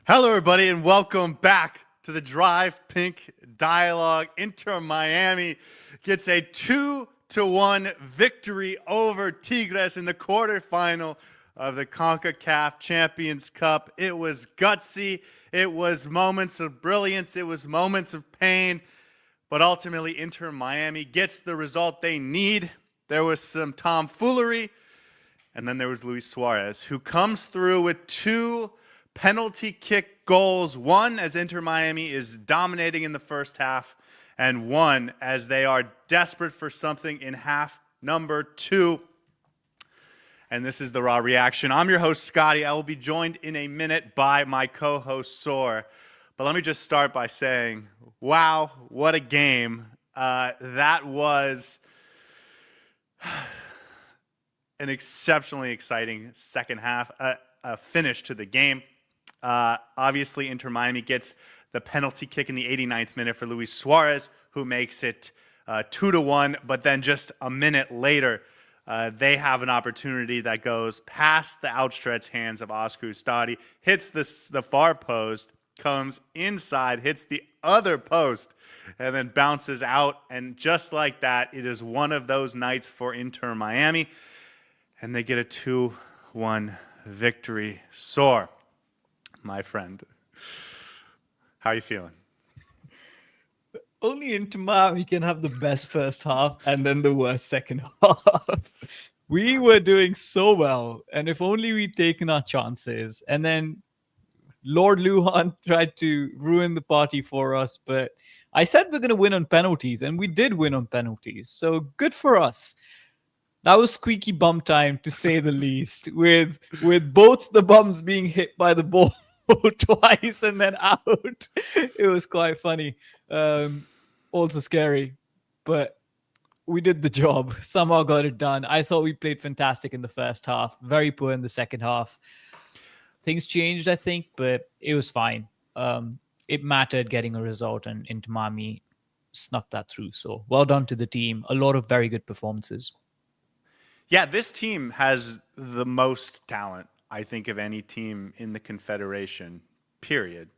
Hello, everybody, and welcome back to the Drive Pink Dialogue. Inter Miami gets a 2-1 victory over Tigres in the quarterfinal of the CONCACAF Champions Cup. It was gutsy. It was moments of brilliance. It was moments of pain. But ultimately, Inter Miami gets the result they need. There was some tomfoolery. And then there was Luis Suarez, who comes through with two penalty kick goals. One as Inter Miami is dominating in the first half, and one as they are desperate for something in half number two. And this is the Raw Reaction. I'm your host, Scotty. I will be joined in a minute by my co-host, Saur. But let me just start by saying, wow, what a game. That was an exceptionally exciting second half, a finish to the game. Obviously, Inter Miami gets the penalty kick in the 89th minute for Luis Suarez, who makes it 2-1. But then just a minute later, they have an opportunity that goes past the outstretched hands of Oscar Ustadi, hits the far post, comes inside, hits the other post, and then bounces out. And just like that, it is one of those nights for Inter Miami. And they get a 2-1 victory. Saur, my friend, how are you feeling? Only Inter Miami can have the best first half and then the worst second half. We were doing so well, and if only we'd taken our chances. And then Lord Lujan tried to ruin the party for us, but I said we're going to win on penalties, and we did win on penalties. So good for us. That was squeaky bum time, to say the least, with both the bums being hit by the ball twice and then out. It was quite funny. Also scary, but we did the job. Somehow got it done. I thought we played fantastic in the first half, very poor in the second half. Things changed, I think, but it was fine. It mattered getting a result, and Inter Miami snuck that through. So well done to the team. A lot of very good performances. Yeah, this team has the most talent, I think, of any team in the Confederation, period.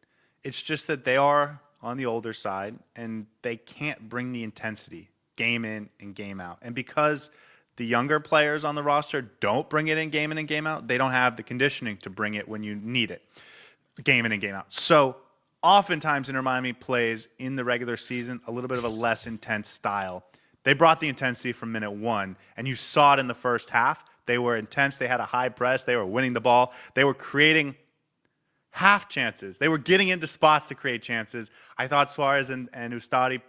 It's just that they are on the older side, and they can't bring the intensity game in and game out. And because the younger players on the roster don't bring it in and game out, they don't have the conditioning to bring it when you need it, game in and game out. So oftentimes Inter Miami plays in the regular season a little bit of a less intense style. They brought the intensity from minute one, and you saw it in the first half. They were intense. They had a high press. They were winning the ball. They were creating half chances. They were getting into spots to create chances. I thought Suarez and Allende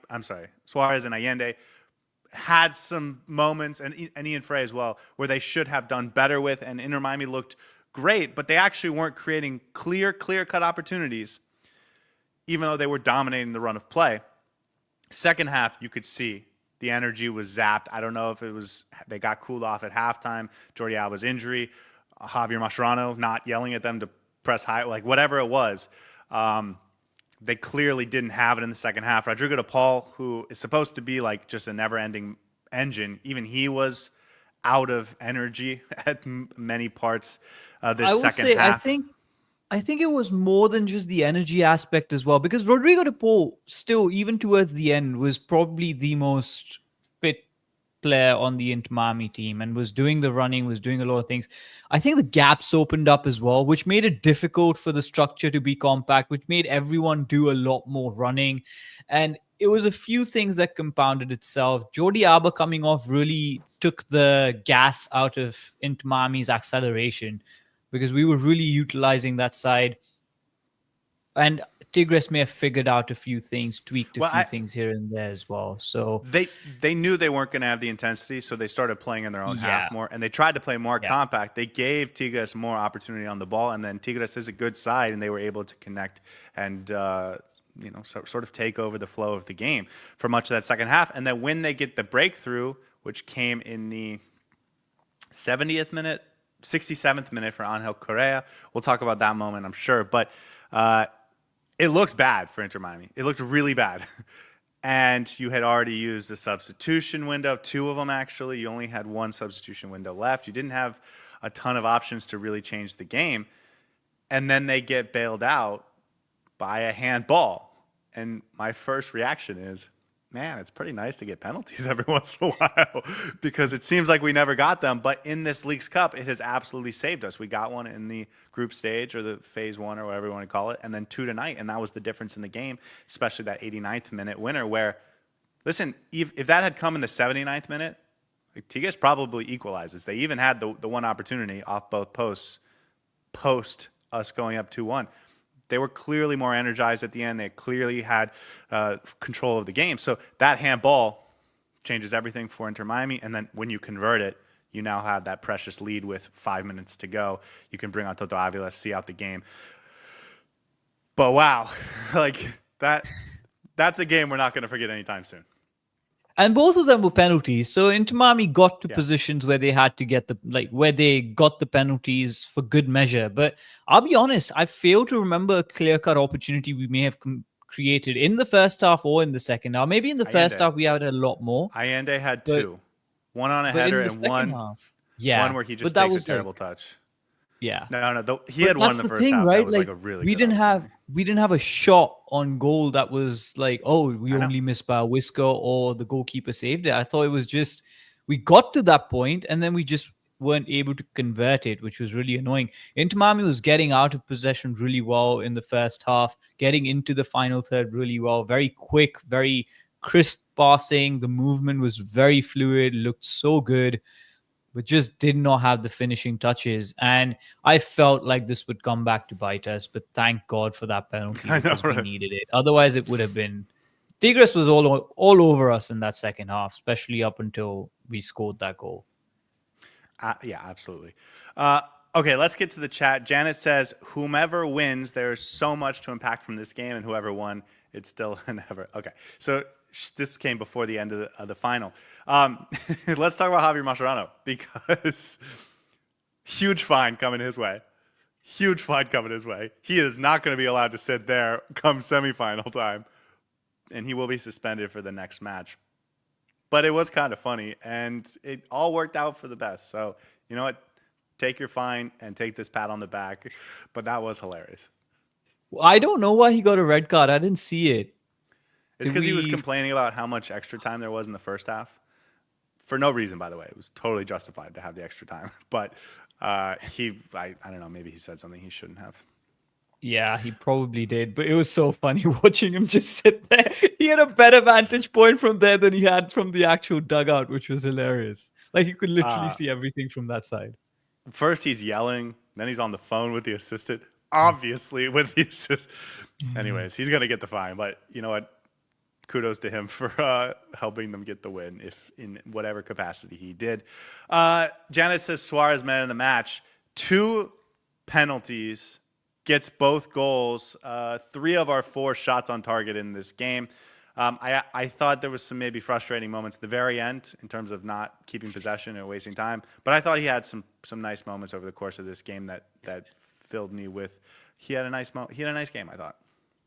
had some moments, and Ian Frey as well, where they should have done better with, and Inter Miami looked great, but they actually weren't creating clear-cut opportunities, even though they were dominating the run of play. Second half, you could see the energy was zapped. I don't know if it was they got cooled off at halftime, Jordi Alba's injury, Javier Mascherano not yelling at them to press high, like whatever it was. They clearly didn't have it in the second half. Rodrigo de Paul, who is supposed to be like just a never-ending engine, even he was out of energy at many parts this second half. I think it was more than just the energy aspect as well, because Rodrigo de Paul still, even towards the end, was probably the most fit player on the Inter Miami team and was doing the running, was doing a lot of things. I think the gaps opened up as well, which made it difficult for the structure to be compact, which made everyone do a lot more running. And it was a few things that compounded itself. Jordi Alba coming off really took the gas out of Inter Miami's acceleration, because we were really utilizing that side. And Tigres may have figured out a few things, tweaked a few things here and there as well. So they knew they weren't going to have the intensity, so they started playing in their own half more, and they tried to play more compact. They gave Tigres more opportunity on the ball, and then Tigres is a good side, and they were able to connect and sort of take over the flow of the game for much of that second half. And then when they get the breakthrough, which came in the 70th minute, 67th minute for Angel Correa. We'll talk about that moment, I'm sure. But it looked bad for Inter Miami. It looked really bad. And you had already used a substitution window, two of them actually. You only had one substitution window left. You didn't have a ton of options to really change the game. and then they get bailed out by a handball. And my first reaction is, man, it's pretty nice to get penalties every once in a while because it seems like we never got them. But in this Leagues Cup, it has absolutely saved us. We got one in the group stage or the phase one or whatever you want to call it, and then 2 tonight. And that was the difference in the game, especially that 89th minute winner where, listen, if that had come in the 79th minute, Tigres probably equalizes. They even had the one opportunity off both posts post us going up 2-1. They were clearly more energized at the end. They clearly had control of the game. So that handball changes everything for Inter Miami. And then when you convert it, you now have that precious lead with 5 minutes to go. You can bring on Toto Avila, see out the game. But wow, like that's a game we're not going to forget anytime soon. And both of them were penalties. So Inter Miami got to positions where they had to get where they got the penalties for good measure. But I'll be honest, I fail to remember a clear-cut opportunity we may have created in the first half or in the second half. Maybe in the first half we had a lot more. Allende had 2. One on a header and one where he just takes a terrible touch. Yeah. No. He had one in the first half. Right? That was like a really good we didn't have a shot on goal that was like, oh, we only missed by a whisker or the goalkeeper saved it. I thought it was just we got to that point and then we just weren't able to convert it, which was really annoying. Inter Miami was getting out of possession really well in the first half, getting into the final third really well, very quick, very crisp passing. The movement was very fluid, looked so good, but just did not have the finishing touches. And I felt like this would come back to bite us, but thank God for that penalty because we needed it. Otherwise, it would have been... Tigres was all over us in that second half, especially up until we scored that goal. Yeah, absolutely. Okay, let's get to the chat. Janet says, whomever wins, there's so much to impact from this game, and whoever won, it's still never. Okay, so this came before the end of the final. Let's talk about Javier Mascherano because huge fine coming his way. Huge fine coming his way. He is not going to be allowed to sit there come semifinal time, and he will be suspended for the next match. But it was kind of funny, and it all worked out for the best. So, you know what? Take your fine and take this pat on the back. But that was hilarious. I don't know why he got a red card. I didn't see it. It's because he was complaining about how much extra time there was in the first half. For no reason, by the way. It was totally justified to have the extra time. But I don't know, maybe he said something he shouldn't have. Yeah, he probably did. But it was so funny watching him just sit there. He had a better vantage point from there than he had from the actual dugout, which was hilarious. Like, you could literally see everything from that side. First, he's yelling. Then he's on the phone with the assistant. Obviously, with the assistant. Anyways, he's going to get the fine. But you know what? Kudos to him for helping them get the win, if in whatever capacity he did. Janet says Suarez man of the match. 2 penalties, gets both goals. 3 of our 4 shots on target in this game. I thought there was some maybe frustrating moments at the very end in terms of not keeping possession and wasting time. But I thought he had some nice moments over the course of this game that filled me with. He had a nice game, I thought.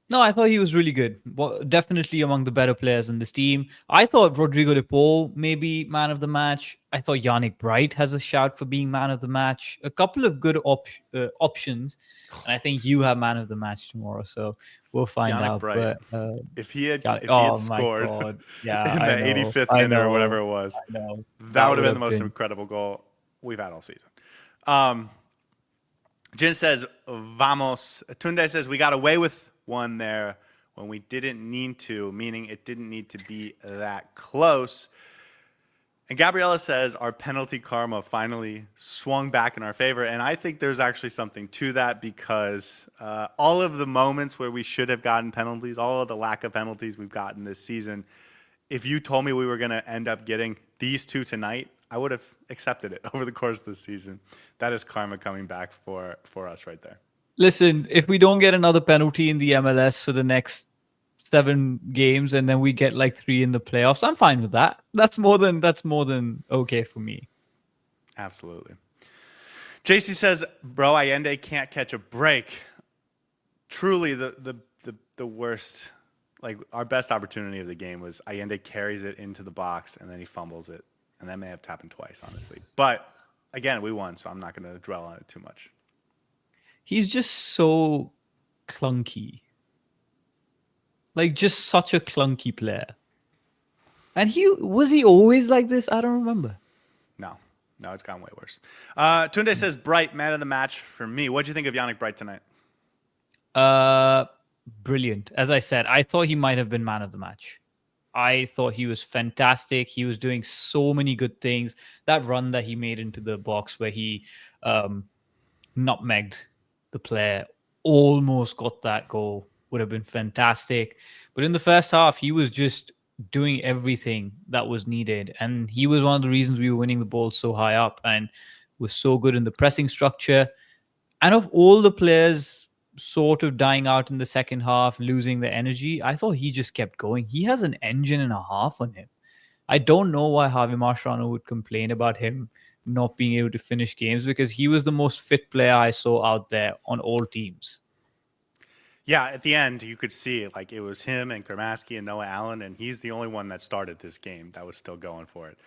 No, I thought he was really good. Well, definitely among the better players in this team. I thought Rodrigo de Paul maybe man of the match. I thought Yannick Bright has a shout for being man of the match. A couple of good options. And I think you have man of the match tomorrow, so we'll find Yannick out. Bright. But, if he had scored in the 85th minute or whatever it was, that would have been the most incredible goal we've had all season. Jin says, vamos. Tunde says, we got away with one there when we didn't need to, meaning it didn't need to be that close. And Gabriella says our penalty karma finally swung back in our favor. And I think there's actually something to that because all of the moments where we should have gotten penalties, all of the lack of penalties we've gotten this season, if you told me we were going to end up getting these 2 tonight, I would have accepted it over the course of the season. That is karma coming back for us right there. Listen, if we don't get another penalty in the MLS for the next 7 games and then we get like 3 in the playoffs, I'm fine with that. That's more than okay for me. Absolutely. JC says, bro, Allende can't catch a break. Truly the worst, like our best opportunity of the game was Allende carries it into the box and then he fumbles it. And that may have happened twice, honestly. But again, we won, so I'm not going to dwell on it too much. he's just so clunky. Like just such a clunky player. And he always like this? I don't remember. No, no, it's gotten way worse. Tunde says Bright, man of the match for me. What'd you think of Yannick Bright tonight? Uh Brilliant. As I said, I thought he might have been man of the match. I thought he was fantastic. He was doing so many good things. That run that he made into the box where he nutmegged the player, almost got that goal, would have been fantastic. But in the first half, he was just doing everything that was needed. And he was one of the reasons we were winning the ball so high up and was so good in the pressing structure. And of all the players sort of dying out in the second half, losing their energy, I thought he just kept going. He has an engine and a half on him. I don't know why Javi Mascherano would complain about him not being able to finish games because he was the most fit player I saw out there on all teams. Yeah, at the end, you could see like it was him and Gramaski and Noah Allen, and he's the only one that started this game that was still going for it.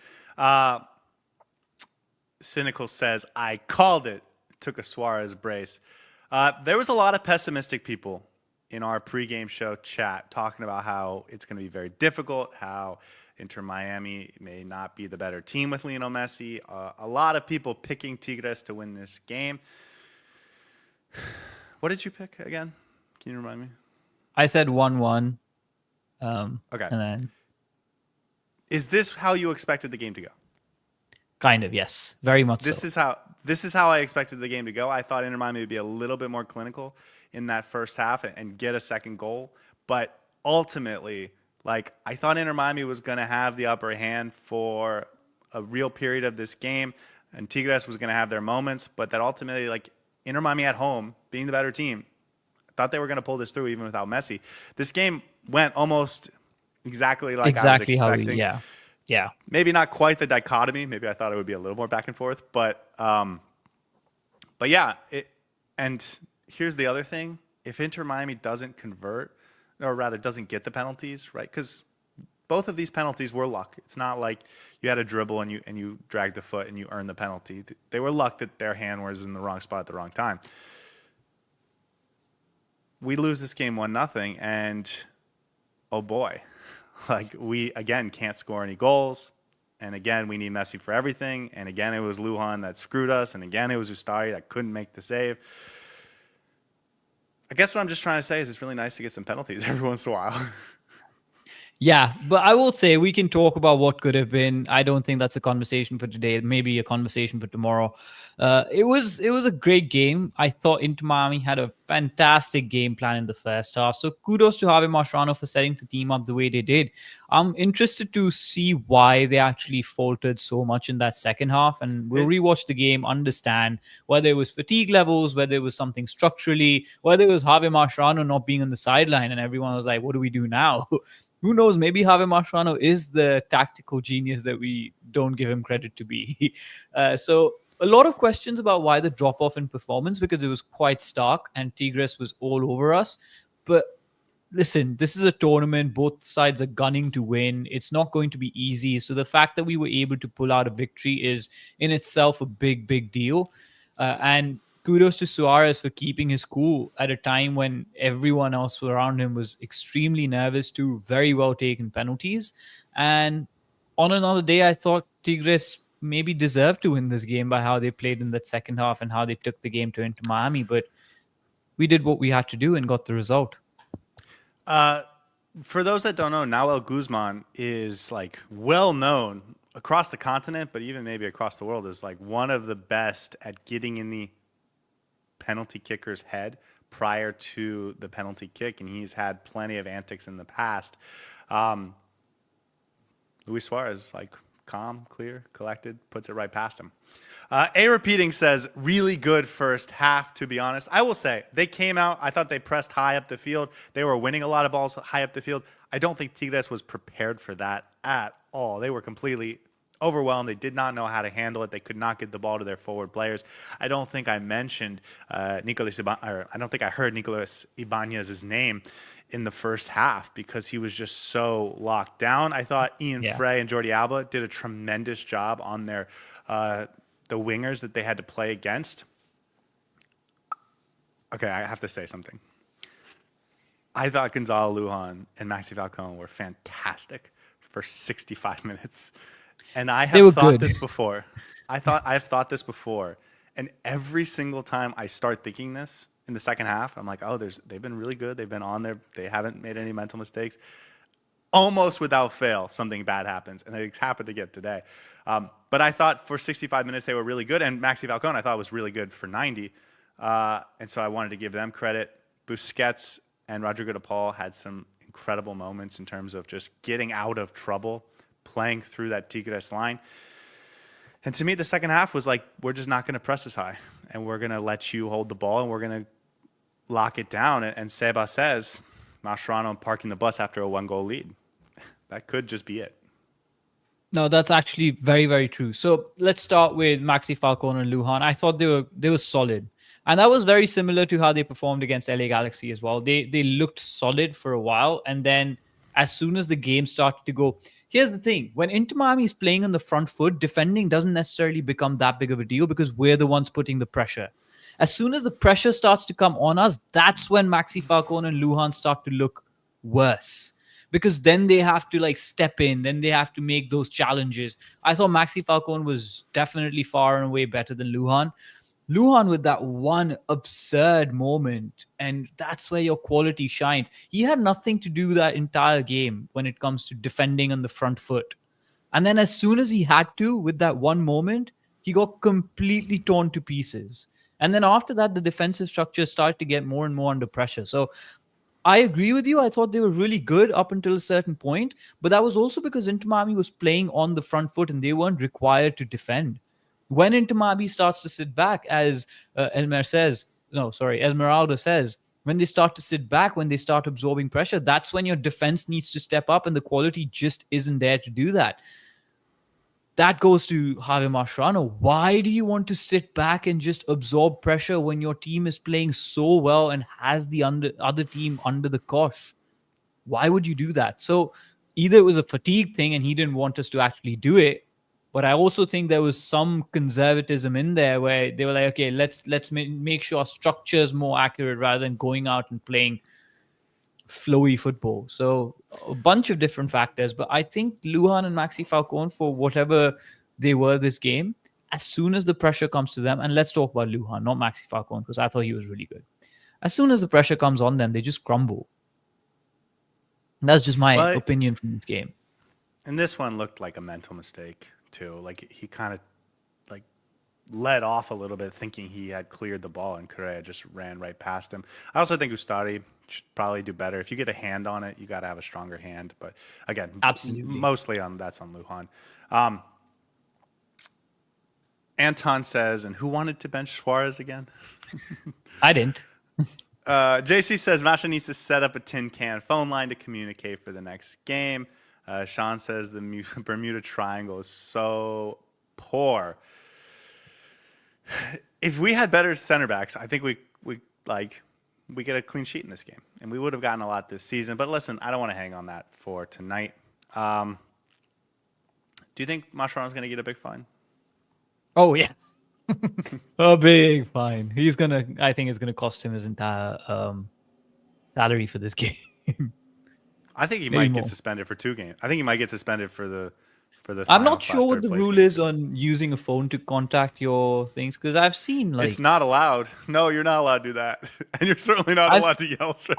Cynical says, I called it. Took a Suarez brace. There was a lot of pessimistic people in our pregame show chat talking about how it's going to be very difficult, how Inter Miami may not be the better team with Lionel Messi. A lot of people picking Tigres to win this game. What did you pick again? Can you remind me? I said 1-1. Okay. And then Is this how you expected the game to go? kind of, yes. Very much This so. is how I expected the game to go. I thought Inter Miami would be a little bit more clinical in that first half and get a second goal, but ultimately, like I thought Inter Miami was going to have the upper hand for a real period of this game, and Tigres was going to have their moments, but that ultimately, like Inter Miami at home, being the better team, I thought they were going to pull this through even without Messi. This game went almost exactly like I was expecting. Yeah. Maybe not quite the dichotomy. Maybe I thought it would be a little more back and forth, but yeah. And here's the other thing: if Inter Miami doesn't convert, or rather doesn't get the penalties, right? Because both of these penalties were luck. It's not like you had a dribble and you dragged the foot and you earned the penalty. They were luck that their hand was in the wrong spot at the wrong time. We lose this game 1-0, and oh boy. Like, we, again, can't score any goals. And, again, we need Messi for everything. And, again, it was Lujan that screwed us. And, again, it was Ustari that couldn't make the save. I guess what I'm just trying to say is it's really nice to get some penalties every once in a while. Yeah, but I will say we can talk about what could have been. I don't think that's a conversation for today. Maybe a conversation for tomorrow. It was a great game. I thought Inter Miami had a fantastic game plan in the first half. So kudos to Javi Mascherano for setting the team up the way they did. I'm interested to see why they actually faltered so much in that second half, and we'll rewatch the game, understand whether it was fatigue levels, whether it was something structurally, whether it was Javi Mascherano not being on the sideline, and everyone was like, "What do we do now?" Who knows? Maybe Javi Mascherano is the tactical genius that we don't give him credit to be. So a lot of questions about why the drop-off in performance, because it was quite stark and Tigres was all over us. But listen, this is a tournament. Both sides are gunning to win. It's not going to be easy. So the fact that we were able to pull out a victory is in itself a big, big deal. And kudos to Suarez for keeping his cool at a time when everyone else around him was extremely nervous too. Very well taken penalties. And on another day, I thought Tigres maybe deserved to win this game by how they played in that second half and how they took the game to Inter Miami. But we did what we had to do and got the result. For those that don't know, Nahuel Guzman is like well known across the continent, but even maybe across the world, is like one of the best at getting in the penalty kicker's head prior to the penalty kick, and he's had plenty of antics in the past. Luis Suarez, like calm, clear, collected, puts it right past him. A Repeating says, really good first half, to be honest. I will say, they came out, I thought they pressed high up the field. They were winning a lot of balls high up the field. I don't think Tigres was prepared for that at all. They were completely overwhelmed. They did not know how to handle it. They could not get the ball to their forward players. I don't think I mentioned I don't think I heard Nicolas Ibanez's name in the first half because he was just so locked down. I thought Ian Frey and Jordi Alba did a tremendous job on their the wingers that they had to play against. Okay, I have to say something. I thought Gonzalo Lujan and Maxi Falcone were fantastic for 65 minutes. And I They have were thought good. this before. I've thought this before. And every single time I start thinking this in the second half, I'm like, oh, they've been really good. They've been on there. They haven't made any mental mistakes. Almost without fail, something bad happens. And it's happened again today. But I thought for 65 minutes they were really good. And Maxi Falcone, I thought, was really good for 90. And so I wanted to give them credit. Busquets and Rodrigo de Paul had some incredible moments in terms of just getting out of trouble, playing through that Tigres line. And to me, the second half was like, we're just not going to press as high. And we're going to let you hold the ball, and we're going to lock it down. And Seba says, Mascherano parking the bus after a 1-goal lead. That could just be it. No, that's actually very, very true. So let's start with Maxi Falcone and Lujan. I thought they were solid. And that was very similar to how they performed against LA Galaxy as well. They looked solid for a while. And then as soon as the game started to go, here's the thing. When Inter Miami is playing on the front foot, defending doesn't necessarily become that big of a deal because we're the ones putting the pressure. As soon as the pressure starts to come on us, that's when Maxi Falcone and Lujan start to look worse. Because then they have to like step in, then they have to make those challenges. I thought Maxi Falcone was definitely far and away better than Lujan. Lujan with that one absurd moment, and that's where your quality shines. He had nothing to do that entire game when it comes to defending on the front foot. And then as soon as he had to, with that one moment, he got completely torn to pieces. And then after that, the defensive structure started to get more and more under pressure. So I agree with you. I thought they were really good up until a certain point, but that was also because Inter Miami was playing on the front foot and they weren't required to defend. When Inter Miami starts to sit back, as Esmeralda says, when they start to sit back, when they start absorbing pressure, that's when your defense needs to step up, and the quality just isn't there to do that. That goes to Javier Mascherano. Why do you want to sit back and just absorb pressure when your team is playing so well and has the other team under the cosh? Why would you do that? So either it was a fatigue thing and he didn't want us to actually do it, but I also think there was some conservatism in there where they were like, okay, let's make sure our structure is more accurate rather than going out and playing flowy football. So a bunch of different factors, but I think Lujan and Maxi Falcone, for whatever they were this game, as soon as the pressure comes to them, and let's talk about Lujan, not Maxi Falcone, because I thought he was really good. As soon as the pressure comes on them, they just crumble. And that's just my opinion from this game. And this one looked like a mental mistake too. Like he kind of like led off a little bit thinking he had cleared the ball, and Correa just ran right past him. I also think Ustari should probably do better. If you get a hand on it, you got to have a stronger hand. But again, absolutely, mostly that's on Lujan. Anton says, and who wanted to bench Suarez again? I didn't. JC says Masha needs to set up a tin can phone line to communicate for the next game. Sean says the Bermuda Triangle is so poor. If we had better center backs, I think we get a clean sheet in this game, and we would have gotten a lot this season. But listen, I don't want to hang on that for tonight. Do you think Mascherano's going to get a big fine? Oh yeah, a big fine. I think it's gonna cost him his entire salary for this game. I think he might get suspended for 2 games. I think he might get suspended for the. I'm not sure what the rule is on using a phone to contact your things, because I've seen like it's not allowed. No, you're not allowed to do that, and you're certainly not allowed to yell straight.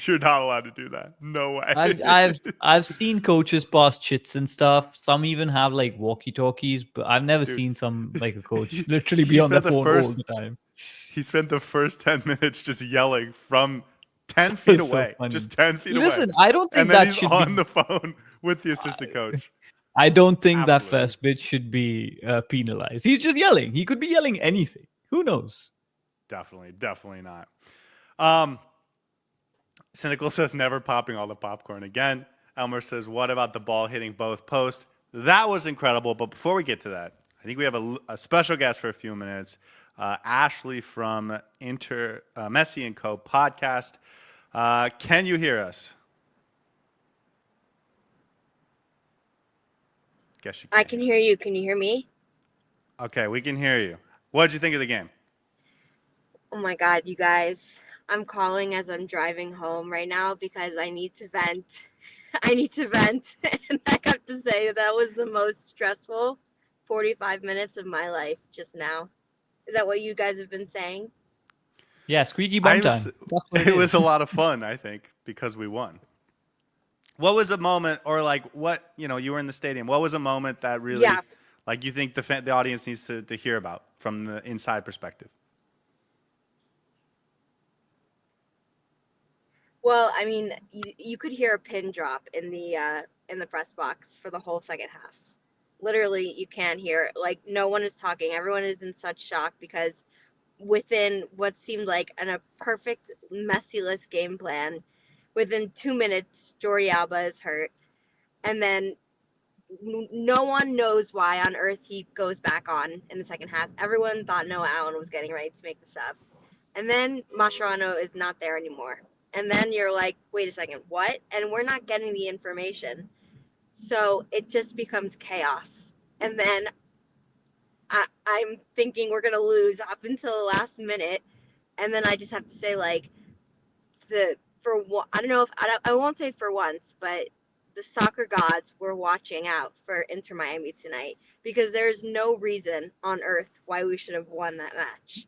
You're not allowed to do that. No way. I've seen coaches pass chits and stuff. Some even have like walkie-talkies, but I've never seen a coach literally be on the phone all the time. He spent the first 10 minutes just yelling from 10 feet away, just 10 feet away. Listen, I don't think and then he's on the phone with the assistant coach. I don't think that first bit should be penalized. He's just yelling. He could be yelling anything. Who knows? Definitely not. Cynical says never popping all the popcorn again. Elmer says, what about the ball hitting both posts? That was incredible. But before we get to that, I think we have a special guest for a few minutes. Ashley from Messi & Co. podcast. Can you hear us? Guess you can. I can hear you. Can you hear me? Okay, we can hear you. What did you think of the game? Oh my God, you guys. I'm calling as I'm driving home right now because I need to vent. I need to vent. And I have to say that was the most stressful 45 minutes of my life just now. Is that what you guys have been saying? Yeah, squeaky I bum was. time. That's what it It was is. a lot of fun, I think, because we won. What was a moment, or like what you were in the stadium? What was a moment that really, Yeah. like, you think the audience needs to hear about from the inside perspective? Well, I mean, you could hear a pin drop in the press box for the whole second half. Literally, you can't hear it. Like no one is talking. Everyone is in such shock because within what seemed like a perfect messyless game plan, within 2 minutes, Jordi Alba is hurt, and then no one knows why on earth he goes back on in the second half. Everyone thought Noah Allen was getting ready to make the sub. And then Mascherano is not there anymore. And then you're like, wait a second, what? And we're not getting the information. So it just becomes chaos. And then I'm thinking we're going to lose up until the last minute. And then I just have to say, like, I don't know if I won't say for once, but the soccer gods were watching out for Inter Miami tonight because there's no reason on earth why we should have won that match.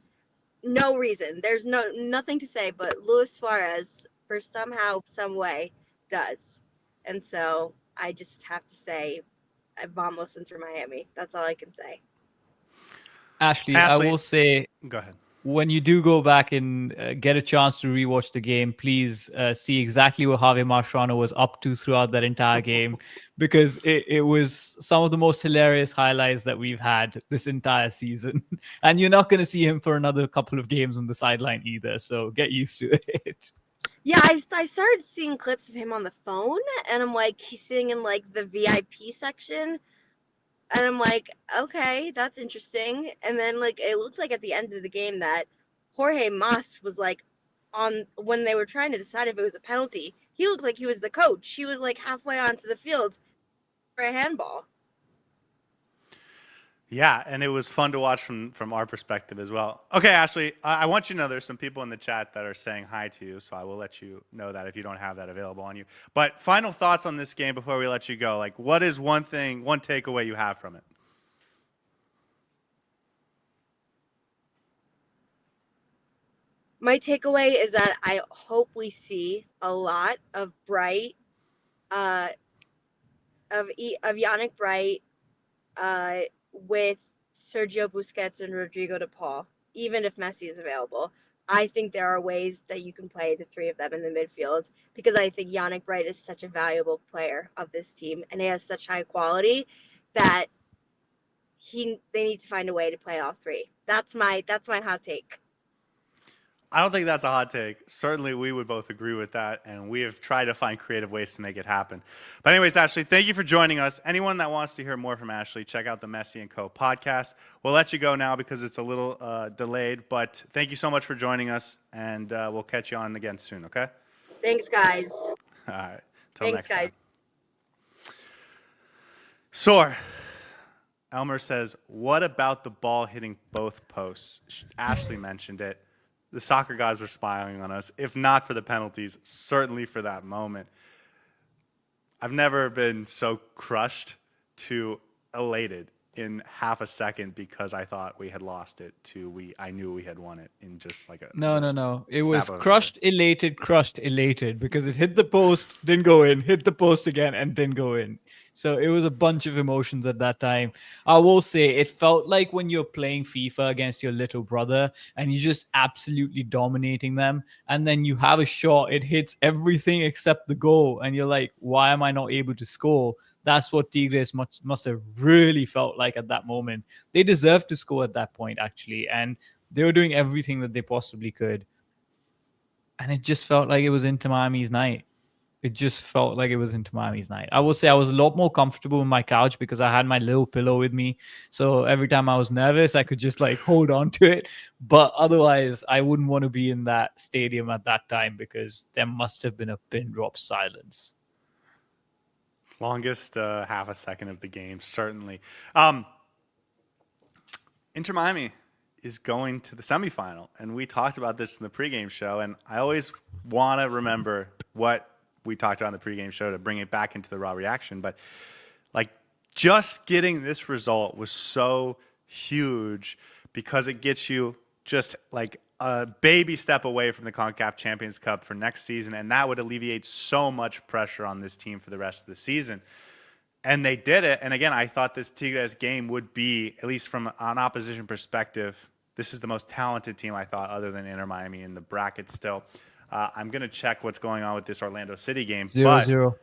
No reason. There's nothing to say, but Luis Suarez, for somehow, some way, does. And so I just have to say, vamos Inter Miami. That's all I can say. Ashley, I Ashley, will say go ahead. when you do go back and get a chance to rewatch the game, please see exactly what Javier Mascherano was up to throughout that entire game, because it was some of the most hilarious highlights that we've had this entire season. And you're not going to see him for another couple of games on the sideline either, so get used to it. Yeah, I started seeing clips of him on the phone, and I'm like, he's sitting in like the VIP section, and I'm like, okay, that's interesting. And then like it looked like at the end of the game that Jorge Mas was like on when they were trying to decide if it was a penalty. He looked like he was the coach. He was like halfway onto the field for a handball. Yeah, and it was fun to watch from our perspective as well. Okay, Ashley, I want you to know there's some people in the chat that are saying hi to you, so I will let you know that if you don't have that available on you. But final thoughts on this game before we let you go. Like, what is one takeaway you have from it? My takeaway is that I hope we see a lot of Bright, uh, of Yannick Bright, with Sergio Busquets and Rodrigo de Paul, even if Messi is available. I think there are ways that you can play the three of them in the midfield because I think Yannick Bright is such a valuable player of this team and he has such high quality that they need to find a way to play all three. That's my hot take. I don't think that's a hot take. Certainly, we would both agree with that, and we have tried to find creative ways to make it happen. But anyways, Ashley, thank you for joining us. Anyone that wants to hear more from Ashley, check out the Messi and Co. podcast. We'll let you go now because it's a little delayed, but thank you so much for joining us, and we'll catch you on again soon, okay? Thanks, guys. All right. Till Thanks, next guys. time. Saur. Elmer says, what about the ball hitting both posts? Ashley mentioned it. The soccer guys were smiling on us. If not for the penalties, certainly for that moment. I've never been so crushed to elated in half a second because I thought we had lost it to I knew we had won it in just like No. It was snap of a finger. crushed, elated because it hit the post, didn't go in, hit the post again, and didn't go in. So it was a bunch of emotions at that time. I will say it felt like when you're playing FIFA against your little brother and you're just absolutely dominating them. And then you have a shot, it hits everything except the goal. And you're like, why am I not able to score? That's what Tigres must have really felt like at that moment. They deserved to score at that point, actually. And they were doing everything that they possibly could. And it just felt like it was Inter Miami's night. It just felt like it was Inter Miami's night. I will say I was a lot more comfortable in my couch because I had my little pillow with me. So every time I was nervous, I could just like hold on to it. But otherwise, I wouldn't want to be in that stadium at that time because there must have been a pin drop silence. Longest half a second of the game, certainly. Inter Miami, is going to the semifinal. And we talked about this in the pregame show. And I always want to remember what we talked about in the pregame show to bring it back into the raw reaction. But like just getting this result was so huge because it gets you just like a baby step away from the CONCACAF Champions Cup for next season. And that would alleviate so much pressure on this team for the rest of the season. And they did it. And again, I thought this Tigres game would be, at least from an opposition perspective, this is the most talented team I thought other than Inter Miami in the bracket still. I'm going to check what's going on with this Orlando City game. 0-0.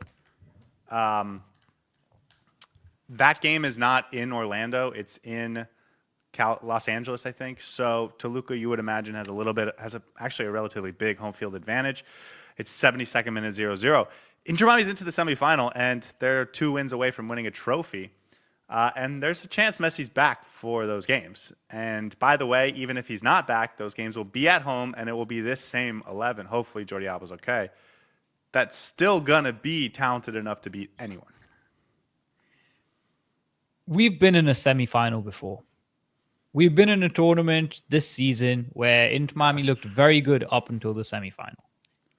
That game is not in Orlando. It's in Los Angeles, I think. So Toluca, you would imagine, has actually a relatively big home field advantage. It's 72nd minute 0-0. Inter Miami's into the semifinal, and they're 2 wins away from winning a trophy. And there's a chance Messi's back for those games. And by the way, even if he's not back, those games will be at home, and it will be this same 11. Hopefully Jordi Alba's okay. That's still going to be talented enough to beat anyone. We've been in a semifinal before. We've been in a tournament this season where Inter Miami looked very good up until the semifinal.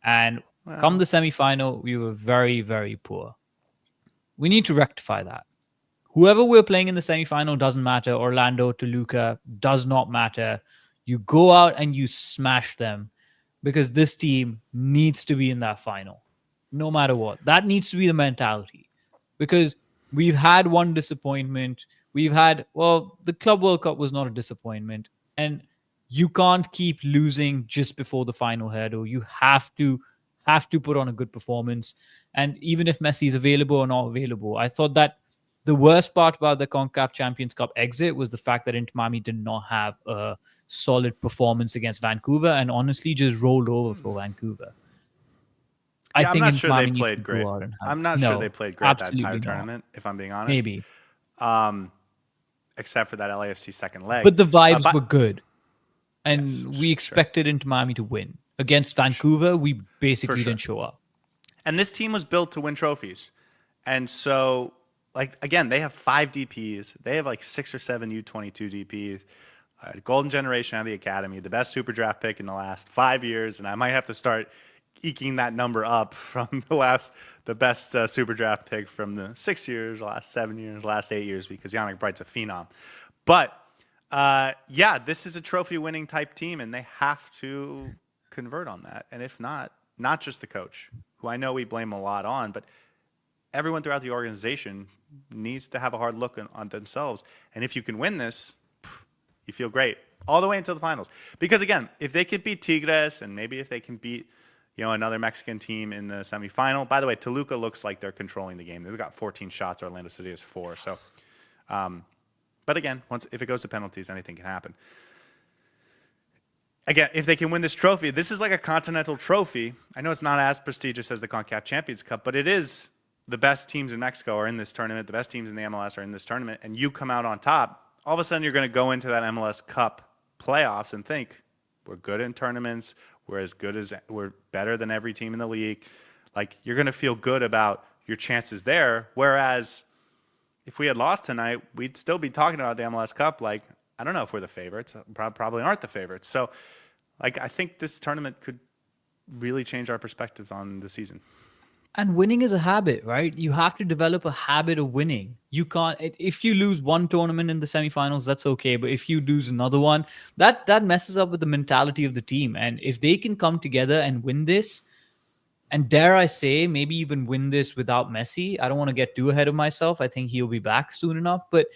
And come the semifinal, we were very, very poor. We need to rectify that. Whoever we're playing in the semifinal doesn't matter. Orlando, Toluca, does not matter. You go out and you smash them because this team needs to be in that final, no matter what. That needs to be the mentality because we've had one disappointment. The Club World Cup was not a disappointment. And you can't keep losing just before the final hurdle. You have to put on a good performance. And even if Messi is available or not available, I thought that the worst part about the CONCACAF Champions Cup exit was the fact that Inter Miami did not have a solid performance against Vancouver and honestly just rolled over for Vancouver. Yeah, I'm not sure they played great. I'm not sure they played great that entire not. tournament, if I'm being honest. Maybe. Except for that LAFC second leg. But the vibes were good. And Yes, we expected Inter Miami to win. Against Vancouver, we basically didn't show up. And this team was built to win trophies. And so, like, again, they have 5 DPs. They have like 6 or 7 U22 DPs. Golden generation out of the academy, the best super draft pick in the last 5 years. And I might have to start eking that number up from the best super draft pick from the 6 years, last 7 years, last 8 years, because Yannick Bright's a phenom. But this is a trophy-winning type team, and they have to convert on that. And if not just the coach, who I know we blame a lot on, but everyone throughout the organization needs to have a hard look on themselves. And if you can win this, you feel great all the way until the finals. Because again, if they could beat Tigres, and maybe if they can beat another Mexican team in the semifinal. By the way, Toluca looks like they're controlling the game. They've got 14 shots. Orlando City has 4. So, but again, if it goes to penalties, anything can happen. Again, if they can win this trophy, this is like a continental trophy. I know it's not as prestigious as the CONCACAF Champions Cup, but it is the best teams in Mexico are in this tournament. The best teams in the MLS are in this tournament, and you come out on top. All of a sudden, you're going to go into that MLS Cup playoffs and think, we're good in tournaments. We're better than every team in the league. Like, you're going to feel good about your chances there. Whereas if we had lost tonight, we'd still be talking about the MLS Cup. Like, I don't know if we're the favorites. Probably aren't the favorites. So, like, I think this tournament could really change our perspectives on the season. And winning is a habit, right? You have to develop a habit of winning. You can't, if you lose one tournament in the semifinals, that's okay. But if you lose another one, that messes up with the mentality of the team. And if they can come together and win this, and dare I say, maybe even win this without Messi, I don't want to get too ahead of myself. I think he'll be back soon enough. But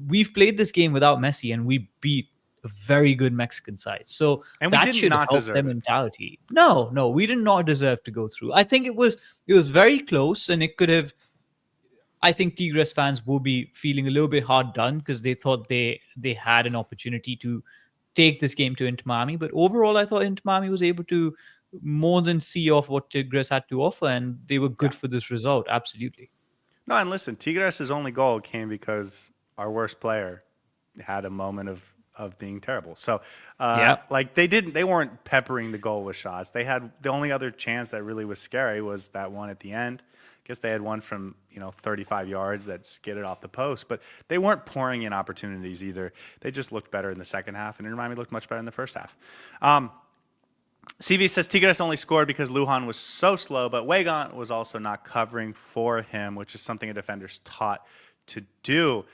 we've played this game without Messi, and we beat a very good Mexican side. So that should help their mentality. No, we did not deserve to go through. I think it was very close, and it could have. I think Tigres fans will be feeling a little bit hard done because they thought they had an opportunity to take this game to Inter Miami. But overall, I thought Inter Miami was able to more than see off what Tigres had to offer, and they were good for this result. Absolutely. No, and listen, Tigres' only goal came because our worst player had a moment of being terrible. So, like they weren't peppering the goal with shots. They had the only other chance that really was scary was that one at the end. I guess they had one from 35 yards that skidded off the post, but they weren't pouring in opportunities either. They just looked better in the second half, and Inter Miami looked much better in the first half. CV says Tigres only scored because Lujan was so slow, but Weigand was also not covering for him, which is something a defender's taught to do.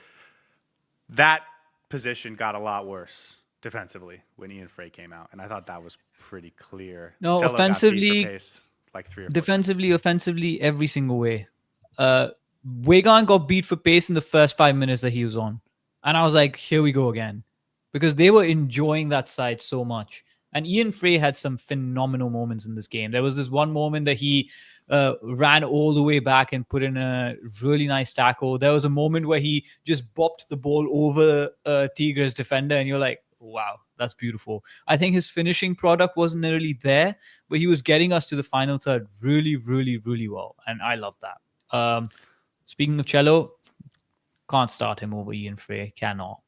That position got a lot worse defensively when Ian Frey came out, and I thought that was pretty clear. No, Cello got beat for offensively, pace like 3 or 4 defensively, offensively, every single way. Weigand got beat for pace in the first 5 minutes that he was on. And I was like, here we go again. Because they were enjoying that side so much. And Ian Frey had some phenomenal moments in this game. There was this one moment that he ran all the way back and put in a really nice tackle. There was a moment where he just bopped the ball over Tigres defender, and you're like, wow, that's beautiful. I think his finishing product wasn't really there, but he was getting us to the final third really, really, really well. And I love that. Speaking of Cello, can't start him over Ian Frey. Cannot.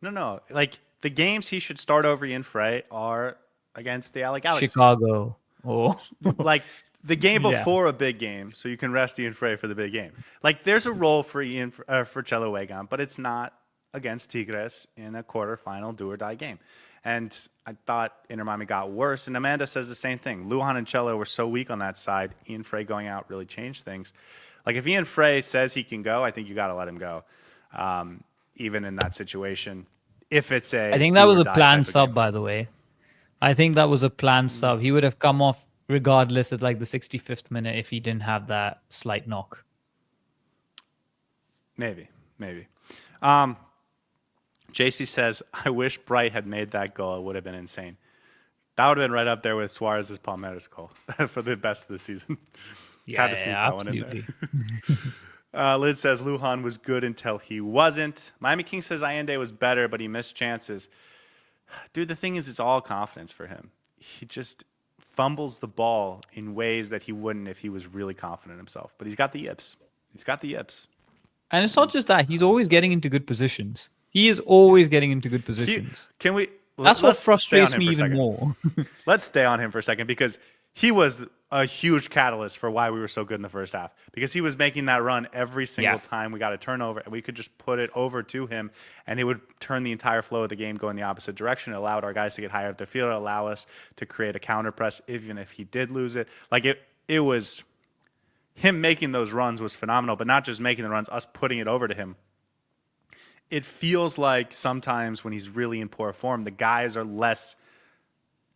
No. Like, the games he should start over Ian Frey are against the LA Galaxy. Chicago. Oh. Like, the game Yeah. before a big game, so you can rest Ian Frey for the big game. Like, there's a role for Cello Weigand, but it's not against Tigres in a quarterfinal do-or-die game. And I thought Inter Miami got worse, and Amanda says the same thing. Lujan and Cello were so weak on that side. Ian Frey going out really changed things. Like, if Ian Frey says he can go, I think you got to let him go, even in that situation. If it's I think that was a do-or-die planned type of sub, game. by the way. I think that was a planned sub. He would have come off regardless at like the 65th minute if he didn't have that slight knock. Maybe. JC says, I wish Bright had made that goal. It would have been insane. That would have been right up there with Suarez's Palmeiras goal for the best of the season. Had to sneak that one in there. Liz says Lujan was good until he wasn't. Miami King says Allende was better, but he missed chances. Dude, the thing is, it's all confidence for him. He just fumbles the ball in ways that he wouldn't if he was really confident in himself. But he's got the yips. And it's not just that. He's always getting into good positions. He is always getting into good positions. That's what frustrates me even more. Let's stay on him for a second, because he was a huge catalyst for why we were so good in the first half, because he was making that run every single time we got a turnover, and we could just put it over to him, and it would turn the entire flow of the game go in the opposite direction. It allowed our guys to get higher up the field, allow us to create a counter press, even if he did lose it. Like, it was him making those runs was phenomenal, but not just making the runs, us putting it over to him. It feels like sometimes when he's really in poor form, the guys are less.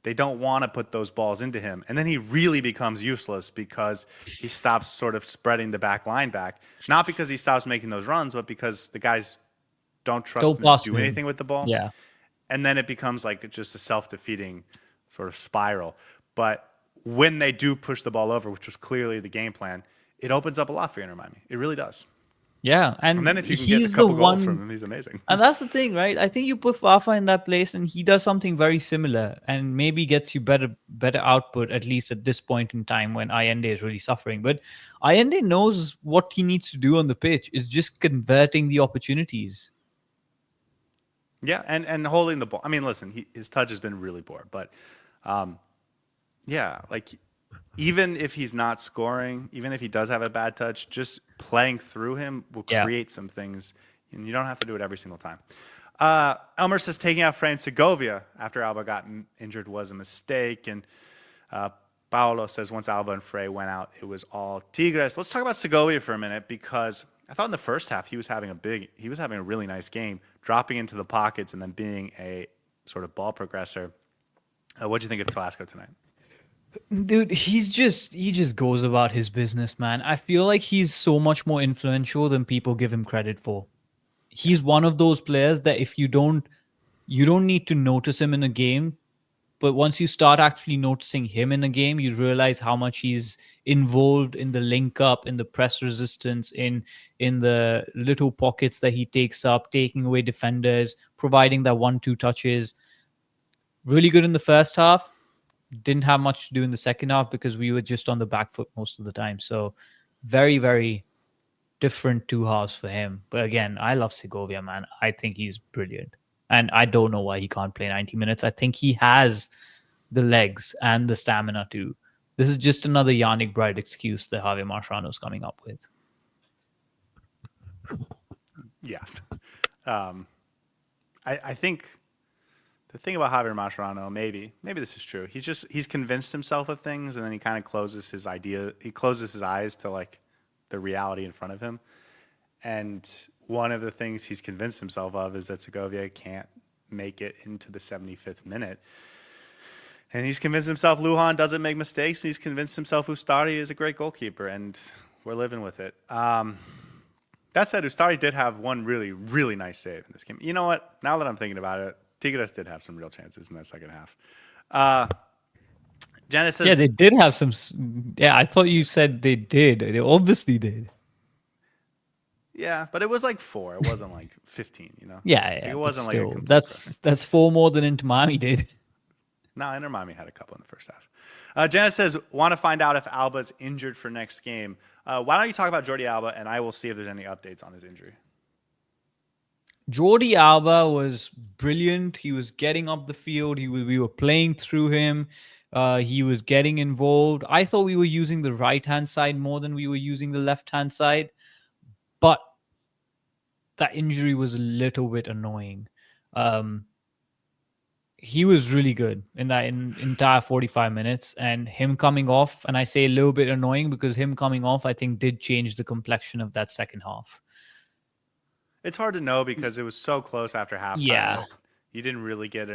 They don't want to put those balls into him. And then he really becomes useless because he stops sort of spreading the back line back. Not because he stops making those runs, but because the guys don't trust him to do anything with the ball. Yeah. And then it becomes like just a self-defeating sort of spiral. But when they do push the ball over, which was clearly the game plan, it opens up a lot for Inter Miami. It really does. Yeah, and then if you can get a couple goals from him, he's amazing. And that's the thing, right? I think you put Fafa in that place, and he does something very similar, and maybe gets you better output, at least at this point in time when Allende is really suffering. But Allende knows what he needs to do on the pitch. Is just converting the opportunities. Yeah, and holding the ball. I mean, listen, his touch has been really poor, but yeah, like, even if he's not scoring, even if he does have a bad touch, just playing through him will create some things, and you don't have to do it every single time. Elmer says taking out Fran Segovia after Alba got injured was a mistake, and Paolo says once Alba and Frey went out, it was all Tigres. Let's talk about Segovia for a minute, because I thought in the first half he was having a really nice game, dropping into the pockets and then being a sort of ball progressor. What do you think of Telasco tonight? Dude, he just goes about his business, man. I feel like he's so much more influential than people give him credit for. He's one of those players that if you don't need to notice him in a game, but once you start actually noticing him in a game, you realize how much he's involved in the link up, in the press resistance, in the little pockets that he takes up, taking away defenders, providing that 1-2 touches. Really good in the first half. Didn't have much to do in the second half because we were just on the back foot most of the time. So very, very different 2 halves for him. But again, I love Segovia, man. I think he's brilliant. And I don't know why he can't play 90 minutes. I think he has the legs and the stamina to. This is just another Yannick Bright excuse that Javier Mascherano is coming up with. Yeah. I think the thing about Javier Mascherano, maybe this is true. He's convinced himself of things, and then he kind of closes his eyes to like the reality in front of him. And one of the things he's convinced himself of is that Segovia can't make it into the 75th minute. And he's convinced himself Lujan doesn't make mistakes. He's convinced himself Ustari is a great goalkeeper, and we're living with it. That said, Ustari did have one really, really nice save in this game. You know what? Now that I'm thinking about it, Tigres did have some real chances in that second half. Janice says... Yeah, they did have some... Yeah, I thought you said they did. They obviously did. Yeah, but it was like 4. It wasn't like 15, you know? Yeah. Like, it wasn't like still, a complete that's 4 more than Inter Miami did. No, Inter Miami had a couple in the first half. Janice says, want to find out if Alba's injured for next game. Why don't you talk about Jordi Alba, and I will see if there's any updates on his injury. Jordi Alba was brilliant. He was getting up the field. We were playing through him. He was getting involved. I thought we were using the right-hand side more than we were using the left-hand side. But that injury was a little bit annoying. He was really good in that entire 45 minutes, and him coming off, and I say a little bit annoying because him coming off, I think, did change the complexion of that second half. It's hard to know because it was so close after halftime. Yeah. You didn't really get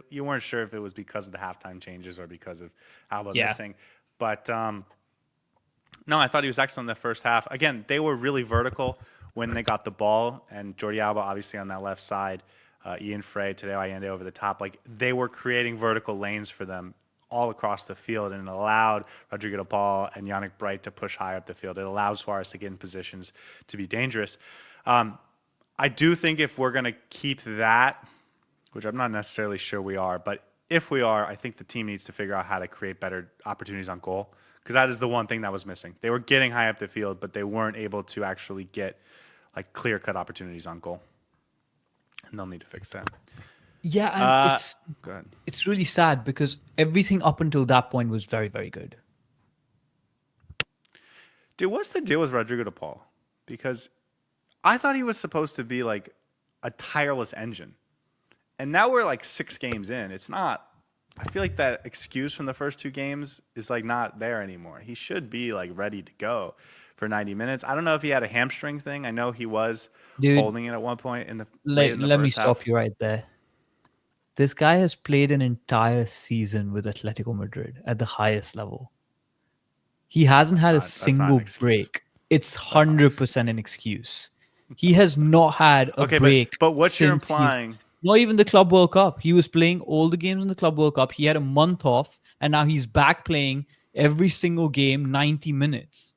you weren't sure if it was because of the halftime changes or because of Alba missing. But no, I thought he was excellent in the first half. Again, they were really vertical when they got the ball, and Jordi Alba obviously on that left side, Ian Frey, Tadeo Allende over the top. Like, they were creating vertical lanes for them all across the field, and it allowed Rodrigo de Paul and Yannick Bright to push high up the field. It allowed Suarez to get in positions to be dangerous. I do think if we're going to keep that, which I'm not necessarily sure we are, but if we are, I think the team needs to figure out how to create better opportunities on goal, because that is the one thing that was missing. They were getting high up the field, but they weren't able to actually get like clear-cut opportunities on goal. And they'll need to fix that. Yeah, and go ahead. It's really sad because everything up until that point was very, very good. Dude, what's the deal with Rodrigo de Paul? Because I thought he was supposed to be like a tireless engine. And now we're like 6 games in. It's not. I feel like that excuse from the first 2 games is like not there anymore. He should be like ready to go for 90 minutes. I don't know if he had a hamstring thing. I know he was holding it at one point in the Let me stop you right there. This guy has played an entire season with Atletico Madrid at the highest level. He hasn't had a single break. It's 100% an excuse. He has not had a break. But what you're implying... Not even the Club World Cup. He was playing all the games in the Club World Cup. He had a month off, and now he's back playing every single game, 90 minutes.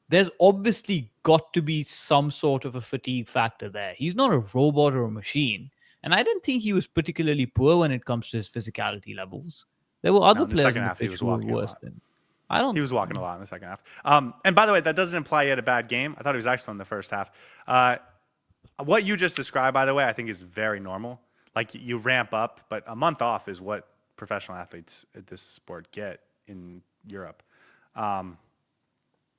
There's obviously got to be some sort of a fatigue factor there. He's not a robot or a machine. And I didn't think he was particularly poor when it comes to his physicality levels. There were other players in the pitch who were worse than... He was walking a lot in the second half. And by the way, that doesn't imply he had a bad game. I thought he was excellent in the first half. What you just described, by the way, I think is very normal. Like, you ramp up, but a month off is what professional athletes at this sport get in Europe. And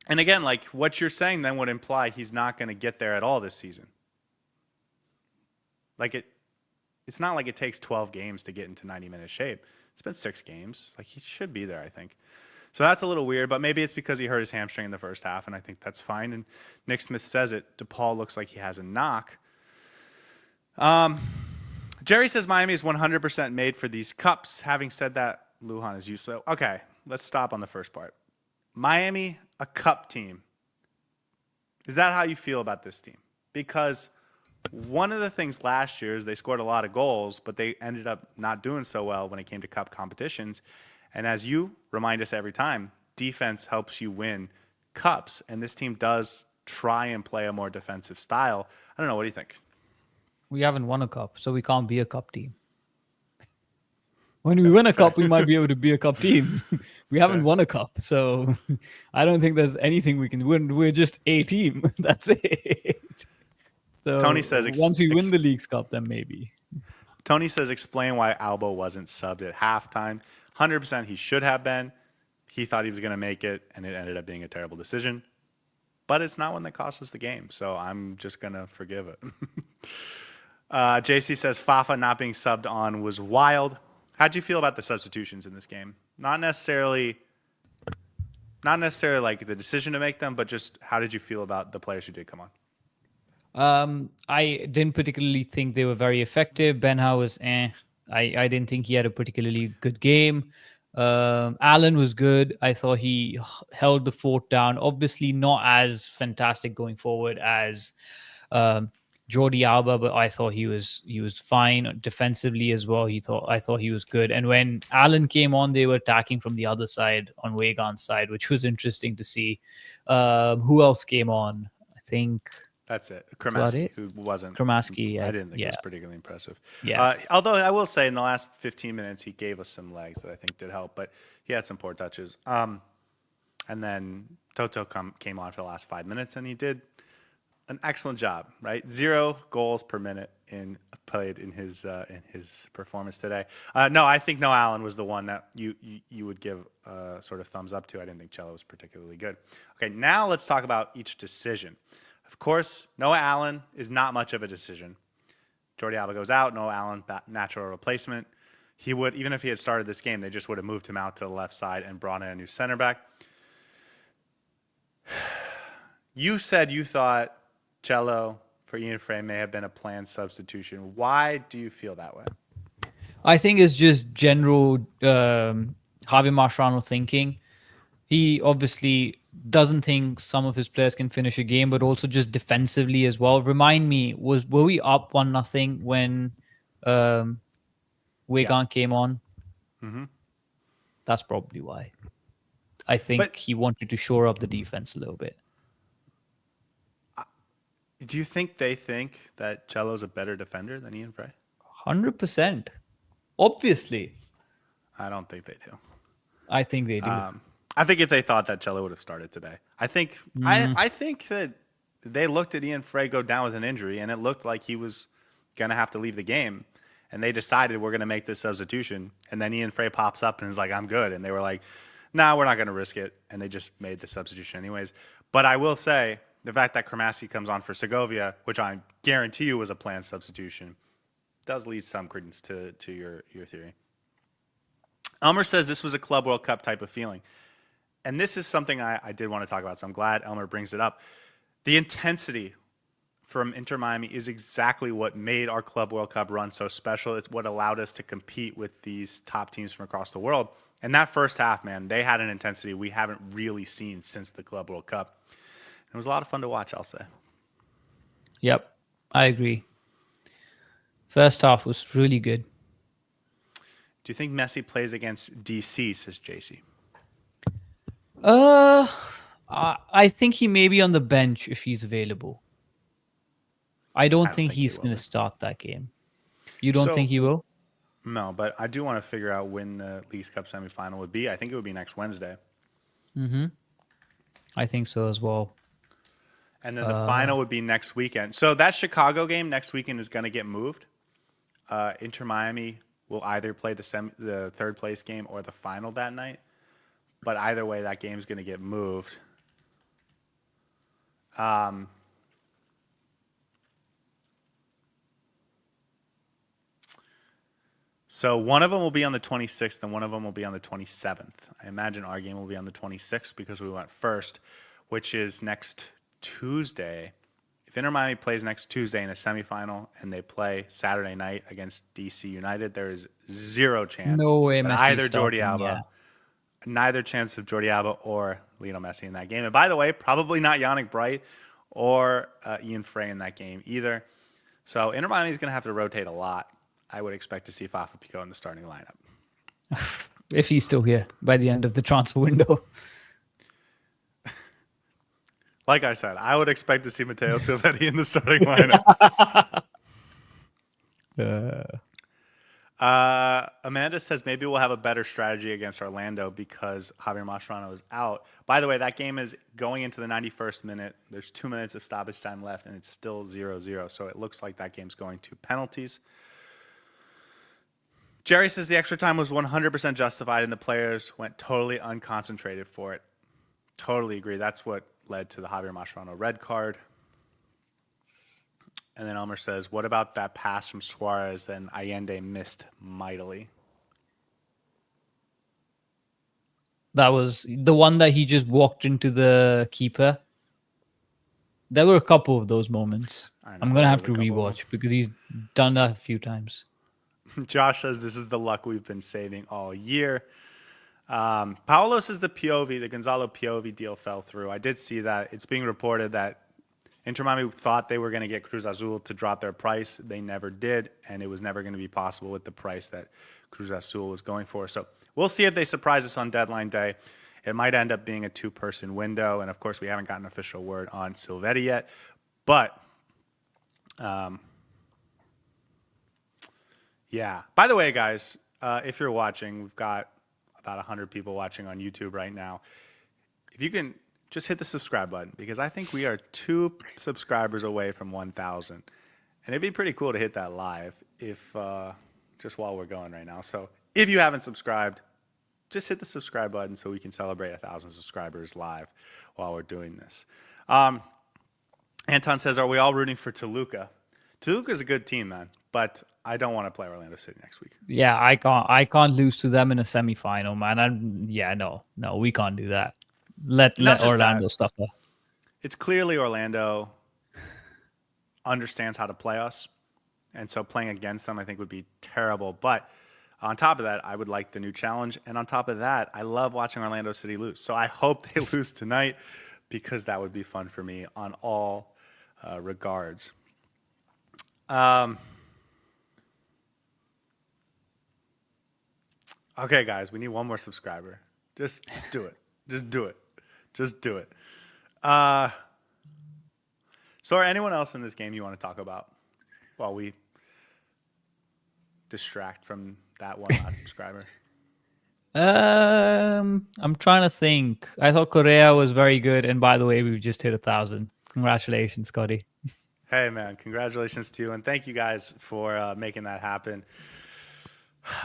again, like, what you're saying then would imply he's not going to get there at all this season. Like, it's not like it takes 12 games to get into 90-minute shape. It's been 6 games. Like, he should be there, I think. So that's a little weird, but maybe it's because he hurt his hamstring in the first half, and I think that's fine. And Nick Smith says it. DePaul looks like he has a knock. Jerry says Miami is 100% made for these cups. Having said that, Lujan is useless. Okay, let's stop on the first part. Miami, a cup team. Is that how you feel about this team? Because one of the things last year is they scored a lot of goals, but they ended up not doing so well when it came to cup competitions. And as you remind us every time, defense helps you win cups. And this team does try and play a more defensive style. I don't know. What do you think? We haven't won a cup, so we can't be a cup team. When we win a cup, we might be able to be a cup team. We haven't won a cup, so I don't think there's anything we can win. We're just a team. That's it. So Tony says once we win the League's Cup, then maybe. Tony says explain why Alba wasn't subbed at halftime. 100% he should have been. He thought he was going to make it, and it ended up being a terrible decision. But it's not one that cost us the game, so I'm just going to forgive it. JC says Fafa not being subbed on was wild. How'd you feel about the substitutions in this game? Not necessarily like the decision to make them, but just how did you feel about the players who did come on? I didn't particularly think they were very effective. Benha was I didn't think he had a particularly good game. Allen was good. I thought he held the fort down. Obviously not as fantastic going forward as Jordi Alba, but I thought he was fine defensively as well. I thought he was good. And when Allen came on, they were attacking from the other side on Wegan's side, which was interesting to see. Who else came on? I think that's it. Kremasky, who wasn't. Kremasky, I didn't think it was particularly impressive. Yeah. Although I will say in the last 15 minutes, he gave us some legs that I think did help, but he had some poor touches. And then Toto came on for the last 5 minutes, and he did an excellent job, right? 0 goals per minute played in his performance today. No, I think Noah Allen was the one that you would give sort of thumbs up to. I didn't think Cello was particularly good. Okay, now let's talk about each decision. Of course, Noah Allen is not much of a decision. Jordi Alba goes out. Noah Allen, natural replacement. He would, even if he had started this game, they just would have moved him out to the left side and brought in a new center back. You said you thought Cello for Ian Frey may have been a planned substitution. Why do you feel that way? I think it's just general Javi Mascherano thinking. He obviously doesn't think some of his players can finish a game, but also just defensively as well. Remind me, were we up 1-0 when Wegan came on? Mm-hmm. That's probably why. I think he wanted to shore up the defense a little bit. Do you think they think that Cello's a better defender than Ian Frey? 100%. Obviously. I don't think they do. I think they do. I think if they thought that, Cello would have started today. I think I think that they looked at Ian Frey go down with an injury, and it looked like he was going to have to leave the game. And they decided we're going to make this substitution. And then Ian Frey pops up and is like, I'm good. And they were like, nah, we're not going to risk it. And they just made the substitution anyways. But I will say, the fact that Kremasky comes on for Segovia, which I guarantee you was a planned substitution, does lead some credence to your theory. Elmer says this was a Club World Cup type of feeling. And this is something I did want to talk about, so I'm glad Elmer brings it up. The intensity from Inter Miami is exactly what made our Club World Cup run so special. It's what allowed us to compete with these top teams from across the world. And that first half, man, they had an intensity we haven't really seen since the Club World Cup. It was a lot of fun to watch, I'll say. Yep, I agree. First half was really good. Do you think Messi plays against DC, says JC? I think he may be on the bench if he's available. I don't think he's going to start that game. You don't think he will? No, but I do want to figure out when the Leagues Cup semifinal would be. I think it would be next Wednesday. Mm-hmm. I think so as well. And then the final would be next weekend. So that Chicago game next weekend is going to get moved. Inter Miami will either play the third place game or the final that night. But either way, that game's going to get moved. So one of them will be on the 26th and one of them will be on the 27th. I imagine our game will be on the 26th because we went first, which is next Tuesday. If Inter Miami plays next Tuesday in a semifinal and they play Saturday night against DC United, there is zero chance that either Jordi Alba, neither chance of Jordi Alba or Lionel Messi in that game. And by the way, probably not Yannick Bright or Ian Frey in that game either. So Inter Miami is going to have to rotate a lot. I would expect to see Fafa Pico in the starting lineup. If he's still here by the end of the transfer window. Like I said, I would expect to see Matteo Silvetti in the starting lineup. Amanda says maybe we'll have a better strategy against Orlando because Javier Mascherano is out. By the way, that game is going into the 91st minute. There's 2 minutes of stoppage time left, and it's still 0-0. So it looks like that game's going to penalties. Jerry says the extra time was 100% justified and the players went totally unconcentrated for it. Totally agree. That's what led to the Javier Mascherano red card. And then Elmer says, what about that pass from Suarez that Allende missed mightily? That was the one that he just walked into the keeper. There were a couple of those moments. I'm going to have to rewatch because he's done that a few times. Josh says this is the luck we've been saving all year. Paolo says the Gonzalo Piovi deal fell through. I did see that. It's being reported that Inter Miami thought they were going to get Cruz Azul to drop their price. They never did, and it was never going to be possible with the price that Cruz Azul was going for. So we'll see if they surprise us on deadline day. It might end up being a two-person window, and of course we haven't gotten official word on Silvetti yet. But, yeah. By the way, guys, if you're watching, we've got about 100 people watching on YouTube right now. If you can just hit the subscribe button, because I think we are 2 subscribers away from 1,000. And it'd be pretty cool to hit that live if just while we're going right now. So if you haven't subscribed, just hit the subscribe button so we can celebrate 1,000 subscribers live while we're doing this. Anton says, are we all rooting for Toluca? Toluca's a good team, man, but I don't want to play Orlando City next week. Yeah, I can't lose to them in a semifinal, man. No, we can't do that. Let Orlando suffer. It's clearly Orlando understands how to play us, and so playing against them I think would be terrible. But on top of that, I would like the new challenge, and on top of that, I love watching Orlando City lose. So I hope they lose tonight because that would be fun for me on all regards. Okay, guys, we need one more subscriber. Just do it. Just do it. Just do it. So, anyone else in this game you want to talk about while we distract from that one last subscriber? I'm trying to think. I thought Correa was very good, and by the way, we've just hit 1,000. Congratulations, Scotty. Hey, man, congratulations to you, and thank you guys for making that happen.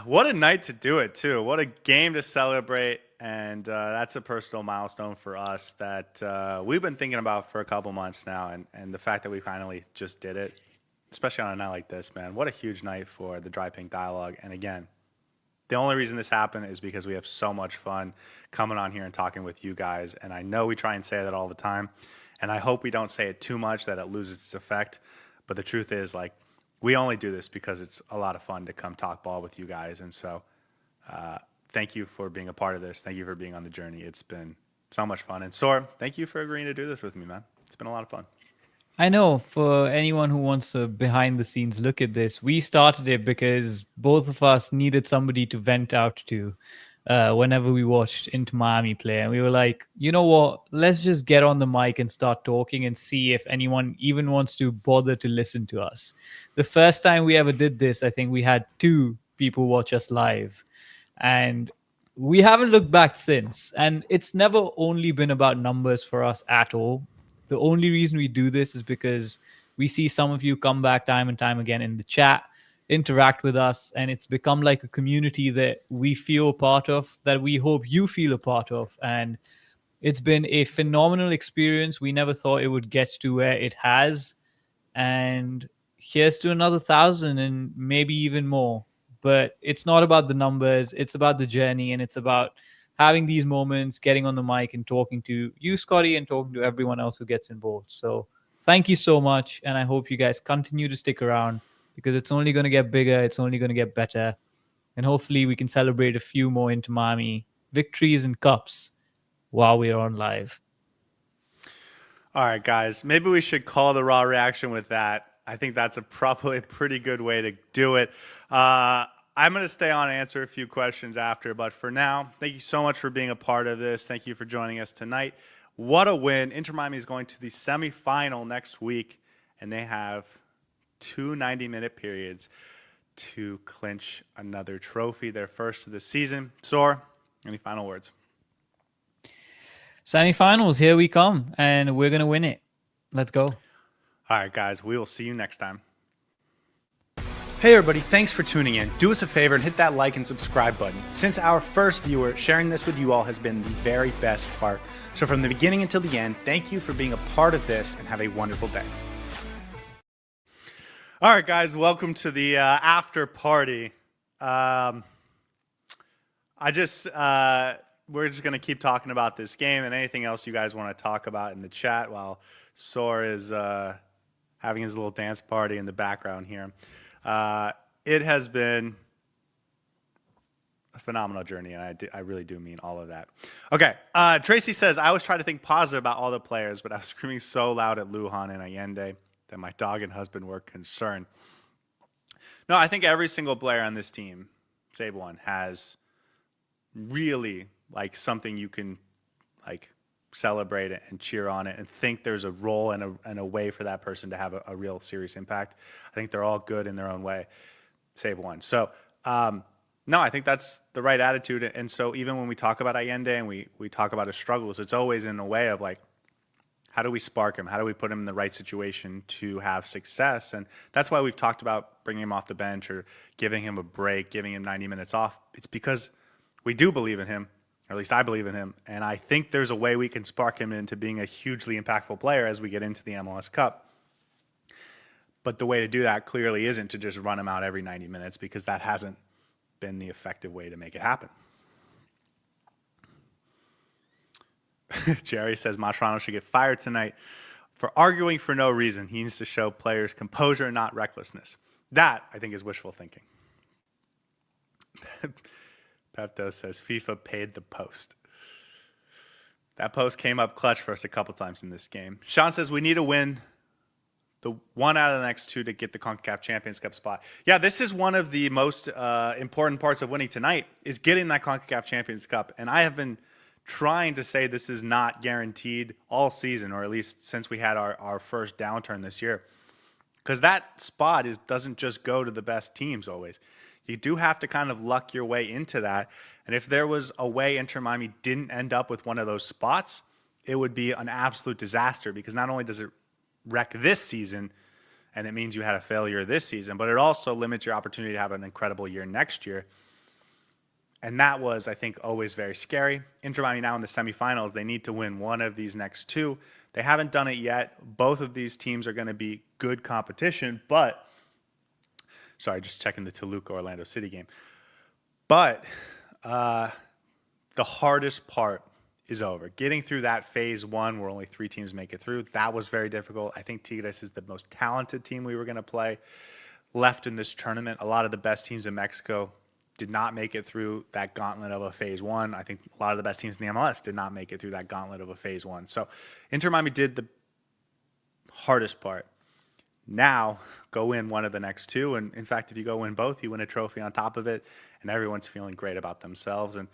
What a night to do it, too. What a game to celebrate, and that's a personal milestone for us that we've been thinking about for a couple months now, and the fact that we finally just did it, especially on a night like this, man, what a huge night for the Dry Pink Dialogue. And again, the only reason this happened is because we have so much fun coming on here and talking with you guys, and I know we try and say that all the time, and I hope we don't say it too much that it loses its effect, but the truth is, like, we only do this because it's a lot of fun to come talk ball with you guys. And so thank you for being a part of this. Thank you for being on the journey. It's been so much fun. And Saur, thank you for agreeing to do this with me, man. It's been a lot of fun. I know, for anyone who wants a behind the scenes look at this, we started it because both of us needed somebody to vent out to whenever we watched Inter Miami play. And we were like, you know what, let's just get on the mic and start talking and see if anyone even wants to bother to listen to us. The first time we ever did this, I think we had 2 people watch us live. And we haven't looked back since. And it's never only been about numbers for us at all. The only reason we do this is because we see some of you come back time and time again in the chat, interact with us, and it's become like a community that we feel a part of, that we hope you feel a part of. And it's been a phenomenal experience. We never thought it would get to where it has. And here's to another 1,000 and maybe even more. But it's not about the numbers. It's about the journey, and it's about having these moments, getting on the mic and talking to you, Scotty, and talking to everyone else who gets involved. So thank you so much. And I hope you guys continue to stick around, because it's only going to get bigger. It's only going to get better. And hopefully we can celebrate a few more Inter Miami victories and cups while we are on live. All right, guys, maybe we should call the raw reaction with that. I think that's probably a pretty good way to do it. I'm going to stay on and answer a few questions after, but for now, thank you so much for being a part of this. Thank you for joining us tonight. What a win. Inter Miami is going to the semifinal next week, and they have 2 90-minute periods to clinch another trophy, their first of the season. Saur, any final words? Semifinals, here we come, and we're going to win it. Let's go. All right, guys, we will see you next time. Hey everybody, thanks for tuning in. Do us a favor and hit that like and subscribe button. Since our first viewer, sharing this with you all has been the very best part. So from the beginning until the end, thank you for being a part of this and have a wonderful day. All right, guys, welcome to the after party. We're just going to keep talking about this game and anything else you guys want to talk about in the chat while Saur is having his little dance party in the background here. It has been a phenomenal journey, and I really do mean all of that. Okay, Tracy says, I always try to think positive about all the players, but I was screaming so loud at Lujan and Allende that my dog and husband were concerned. No, I think every single player on this team, save one, has really like something you can like celebrate it and cheer on it and think there's a role and a way for that person to have a real serious impact. I think they're all good in their own way, save one. So, no, I think that's the right attitude. And so even when we talk about Allende and we talk about his struggles, it's always in a way of like, how do we spark him? How do we put him in the right situation to have success? And that's why we've talked about bringing him off the bench or giving him a break, giving him 90 minutes off. It's because we do believe in him. Or at least I believe in him, and I think there's a way we can spark him into being a hugely impactful player as we get into the MLS Cup. But the way to do that clearly isn't to just run him out every 90 minutes because that hasn't been the effective way to make it happen. Jerry says Mascherano should get fired tonight for arguing for no reason. He needs to show players composure, not recklessness. That, I think, is wishful thinking. Pepto says FIFA paid the post. That post came up clutch for us a couple times in this game. Sean says we need to win the one out of the next two to get the CONCACAF Champions Cup spot. Yeah, this is one of the most important parts of winning tonight is getting that CONCACAF Champions Cup. And I have been trying to say this is not guaranteed all season, or at least since we had our first downturn this year. Because that spot doesn't just go to the best teams always. You do have to kind of luck your way into that. And if there was a way Inter Miami didn't end up with one of those spots, it would be an absolute disaster because not only does it wreck this season, and it means you had a failure this season, but it also limits your opportunity to have an incredible year next year. And that was, I think, always very scary. Inter Miami now in the semifinals, they need to win one of these next two. They haven't done it yet. Both of these teams are going to be good competition, but sorry, just checking the Toluca-Orlando City game. But the hardest part is over. Getting through that phase one where only 3 teams make it through, that was very difficult. I think Tigres is the most talented team we were going to play left in this tournament. A lot of the best teams in Mexico did not make it through that gauntlet of a phase one. I think a lot of the best teams in the MLS did not make it through that gauntlet of a phase one. So Inter Miami did the hardest part. Now, go win one of the next two. And in fact, if you go win both, you win a trophy on top of it, and everyone's feeling great about themselves. And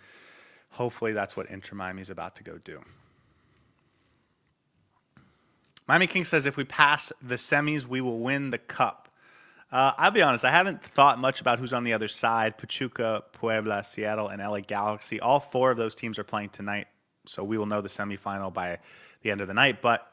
hopefully that's what Inter Miami is about to go do. Miami King says, if we pass the semis, we will win the cup. I'll be honest, I haven't thought much about who's on the other side. Pachuca, Puebla, Seattle, and LA Galaxy. All 4 of those teams are playing tonight, so we will know the semifinal by the end of the night. But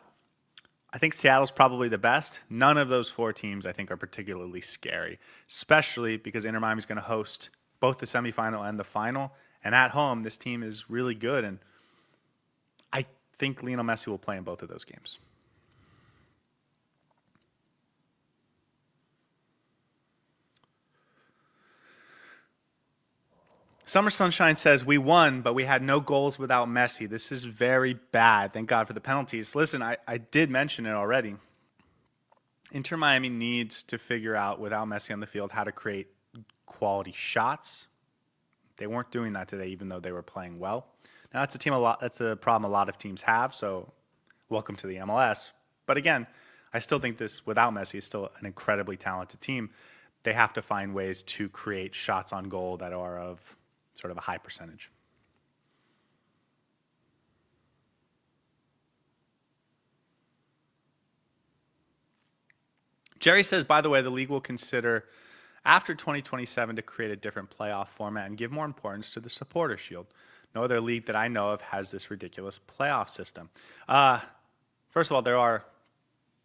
I think Seattle's probably the best. None of those 4 teams, I think, are particularly scary, especially because Inter Miami's going to host both the semifinal and the final. And at home, this team is really good, and I think Lionel Messi will play in both of those games. Summer Sunshine says, we won, but we had no goals without Messi. This is very bad. Thank God for the penalties. Listen, I did mention it already. Inter Miami needs to figure out, without Messi on the field, how to create quality shots. They weren't doing that today, even though they were playing well. Now, that's a problem a lot of teams have, so welcome to the MLS. But again, I still think this, without Messi, is still an incredibly talented team. They have to find ways to create shots on goal that are of sort of a high percentage. Jerry says, by the way, the league will consider after 2027 to create a different playoff format and give more importance to the supporter shield. No other league that I know of has this ridiculous playoff system. First of all, there are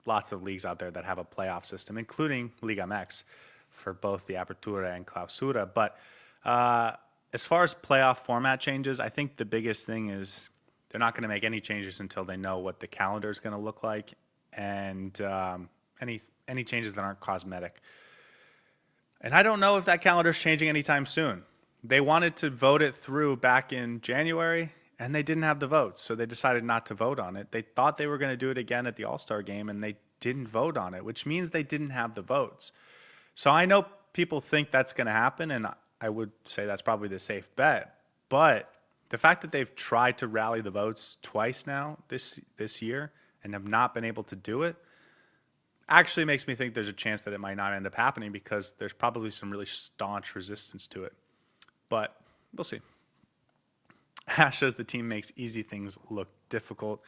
lots of leagues out there that have a playoff system, including Liga MX. for both the Apertura and Clausura. But as far as playoff format changes, I think the biggest thing is they're not going to make any changes until they know what the calendar is going to look like, and any changes that aren't cosmetic. And I don't know if that calendar is changing anytime soon. They wanted to vote it through back in January, and they didn't have the votes, so they decided not to vote on it. They thought they were going to do it again at the All-Star game, and they didn't vote on it, which means they didn't have the votes. So I know people think that's going to happen, and I would say that's probably the safe bet. But the fact that they've tried to rally the votes twice now this year and have not been able to do it actually makes me think there's a chance that it might not end up happening, because there's probably some really staunch resistance to it. But we'll see. Ash says the team makes easy things look difficult.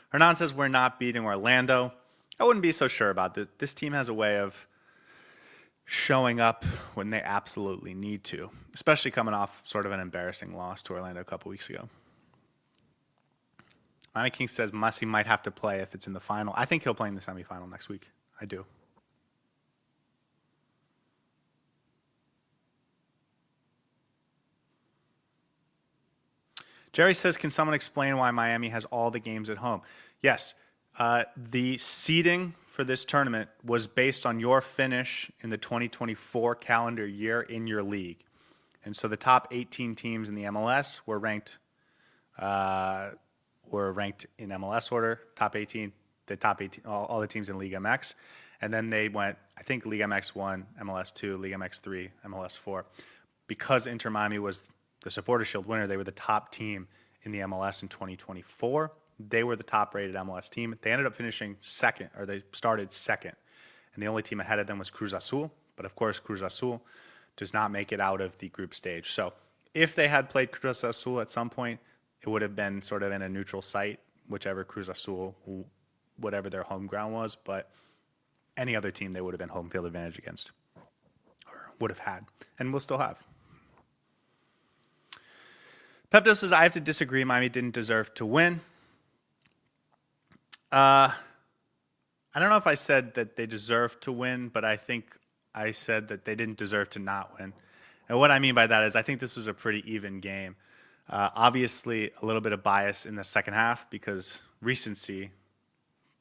Hernan says we're not beating Orlando. I wouldn't be so sure about this. This team has a way of showing up when they absolutely need to, especially coming off sort of an embarrassing loss to Orlando a couple weeks ago. Miami King says Messi might have to play if it's in the final. I think he'll play in the semifinal next week. I do. Jerry says, can someone explain why Miami has all the games at home? Yes. The seeding for this tournament was based on your finish in the 2024 calendar year in your league. And so the top 18 teams in the MLS were ranked in MLS order, top 18, all the teams in Liga MX. And then they went, I think Liga MX 1, MLS 2, Liga MX 3, MLS 4. Because Inter Miami was the Supporter Shield winner, they were the top team in the MLS in 2024. They were the top-rated MLS team. They ended up finishing second, or they started second. And the only team ahead of them was Cruz Azul. But, of course, Cruz Azul does not make it out of the group stage. So if they had played Cruz Azul at some point, it would have been sort of in a neutral site, whichever Cruz Azul, whatever their home ground was. But any other team they would have been home field advantage against, or would have had, and will still have. Pepto says, I have to disagree. Miami didn't deserve to win. I don't know if I said that they deserved to win, but I think I said that they didn't deserve to not win. And what I mean by that is I think this was a pretty even game. Obviously, a little bit of bias in the second half because recency,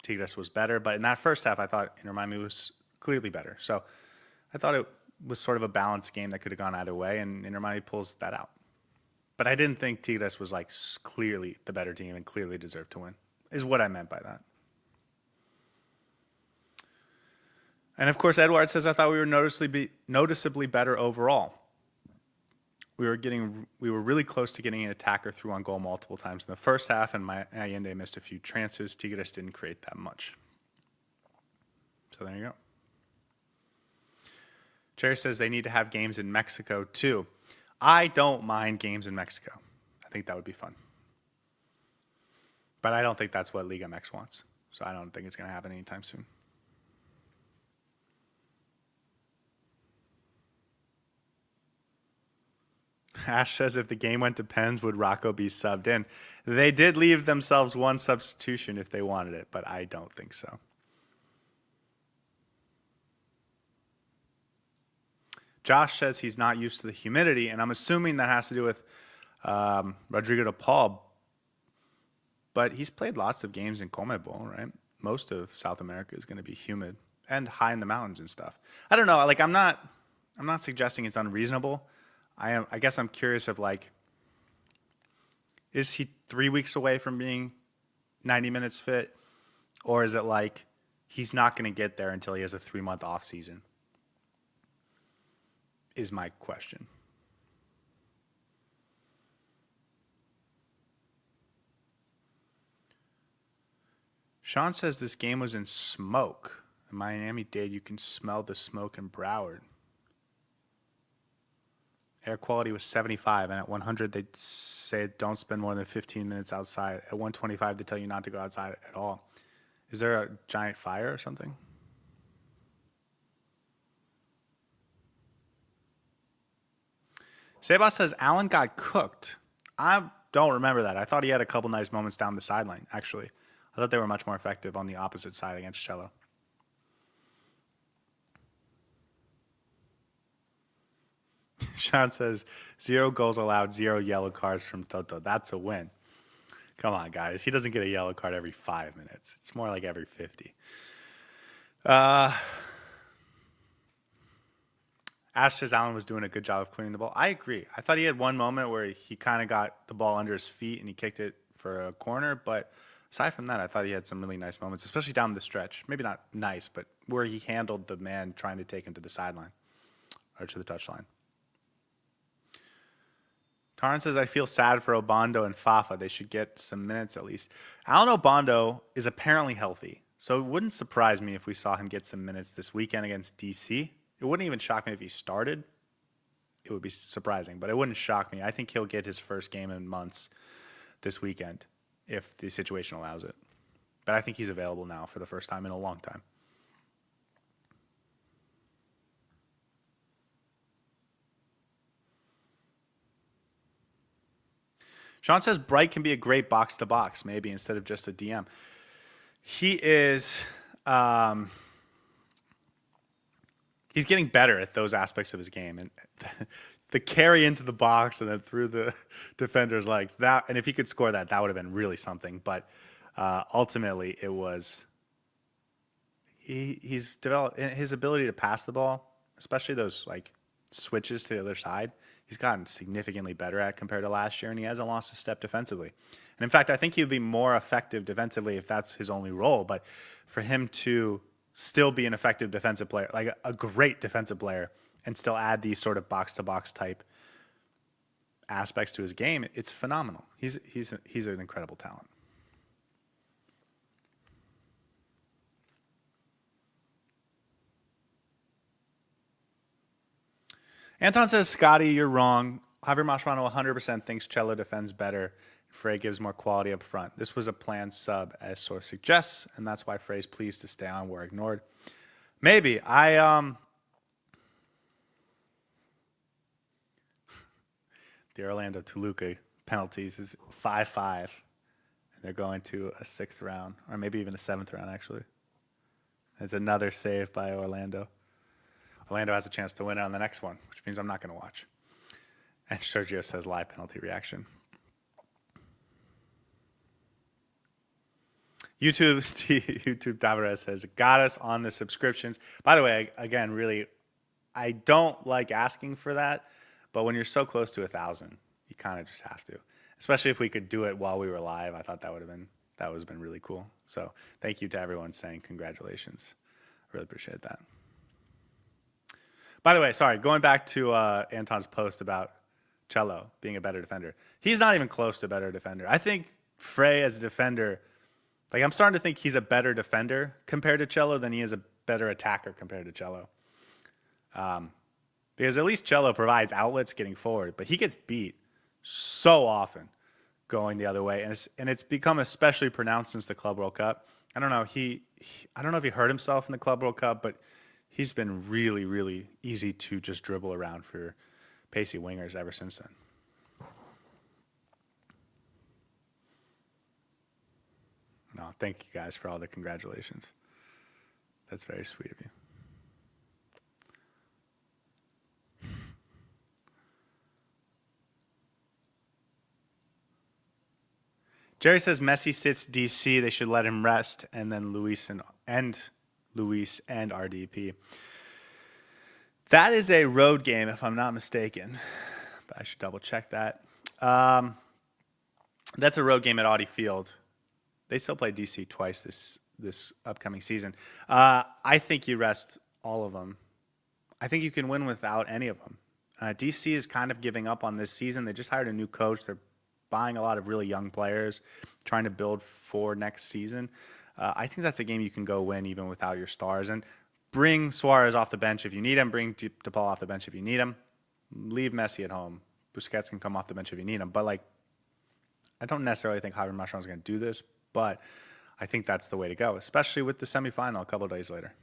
Tigres was better. But in that first half, I thought Inter Miami was clearly better. So I thought it was sort of a balanced game that could have gone either way, and Inter Miami pulls that out. But I didn't think Tigres was like clearly the better team and clearly deserved to win, is what I meant by that. And of course, Edward says, I thought we were noticeably better overall. We were really close to getting an attacker through on goal multiple times in the first half, and Allende missed a few chances. Tigres didn't create that much. So there you go. Jerry says they need to have games in Mexico too. I don't mind games in Mexico. I think that would be fun. But I don't think that's what Liga MX wants. So I don't think it's going to happen anytime soon. Ash says if the game went to pens, would Rocco be subbed in? They did leave themselves one substitution if they wanted it, but I don't think so. Josh says he's not used to the humidity, and I'm assuming that has to do with Rodrigo de Paul. But he's played lots of games in CONMEBOL, right? Most of South America is going to be humid and high in the mountains and stuff. I don't know. Like I'm not suggesting it's unreasonable. I guess I'm curious of like, is he 3 weeks away from being 90 minutes fit, or is it like he's not going to get there until he has a 3-month off season? Is my question. Sean says this game was in smoke. In Miami-Dade, you can smell the smoke in Broward. Air quality was 75, and at 100, they'd say don't spend more than 15 minutes outside. At 125, they tell you not to go outside at all. Is there a giant fire or something? Sebas says Allen got cooked. I don't remember that. I thought he had a couple nice moments down the sideline, actually. I thought they were much more effective on the opposite side against Cello. Sean says 0 goals allowed, 0 yellow cards from Toto. That's a win. Come on, guys. He doesn't get a yellow card every 5 minutes. It's more like every 50. Ash says Allen was doing a good job of clearing the ball. I agree. I thought he had one moment where he kind of got the ball under his feet and he kicked it for a corner. But aside from that, I thought he had some really nice moments, especially down the stretch. Maybe not nice, but where he handled the man trying to take him to the sideline or to the touchline. Tarn says, I feel sad for Obando and Fafa. They should get some minutes at least. Alan Obando is apparently healthy, so it wouldn't surprise me if we saw him get some minutes this weekend against DC. It wouldn't even shock me if he started. It would be surprising, but it wouldn't shock me. I think he'll get his first game in months this weekend if the situation allows it. But I think he's available now for the first time in a long time. Sean says Bright can be a great box-to-box, maybe, instead of just a DM. He is... he's getting better at those aspects of his game. And the carry into the box and then through the defender's legs, that, and if he could score that, that would have been really something. But ultimately, it was... He's developed his ability to pass the ball, especially those like switches to the other side. He's gotten significantly better at compared to last year, and he hasn't lost a step defensively. And in fact, I think he would be more effective defensively if that's his only role. But for him to still be an effective defensive player, like a great defensive player, and still add these sort of box-to-box type aspects to his game, it's phenomenal. He's an incredible talent. Anton says, Scotty, you're wrong. Javier Mascherano 100% thinks Cello defends better. Frey gives more quality up front. This was a planned sub, as Source suggests, and that's why Frey's pleased to stay on were ignored. Maybe. The Orlando Toluca penalties is 5-5, and they're going to a 6th round, or maybe even a 7th round, actually. It's another save by Orlando. Orlando has a chance to win it on the next one, which means I'm not going to watch. And Sergio says live penalty reaction. YouTube Tavares says, got us on the subscriptions. By the way, again, really, I don't like asking for that, but when you're so close to 1,000, you kind of just have to. Especially if we could do it while we were live, I thought that would have been really cool. So thank you to everyone saying congratulations. I really appreciate that. By the way, sorry, going back to Anton's post about Cello being a better defender. He's not even close to a better defender. I think Frey as a defender, like I'm starting to think he's a better defender compared to Cello than he is a better attacker compared to Cello. Because at least Cello provides outlets getting forward, but he gets beat so often going the other way. And it's become especially pronounced since the Club World Cup. I don't know. I don't know if he hurt himself in the Club World Cup, but he's been really, really easy to just dribble around for pacey wingers ever since then. No, thank you guys for all the congratulations. That's very sweet of you. Jerry says Messi sits DC. They should let him rest, and then Luis and RDP. That is a road game, if I'm not mistaken. But I should double check that. That's a road game at Audi Field. They still play DC twice this upcoming season. I think you rest all of them. I think you can win without any of them. DC is kind of giving up on this season. They just hired a new coach. They're buying a lot of really young players, trying to build for next season. I think that's a game you can go win even without your stars. And bring Suarez off the bench if you need him. Bring DePaul off the bench if you need him. Leave Messi at home. Busquets can come off the bench if you need him. But, I don't necessarily think Javier Mascherano is going to do this, but I think that's the way to go, especially with the semifinal a couple of days later.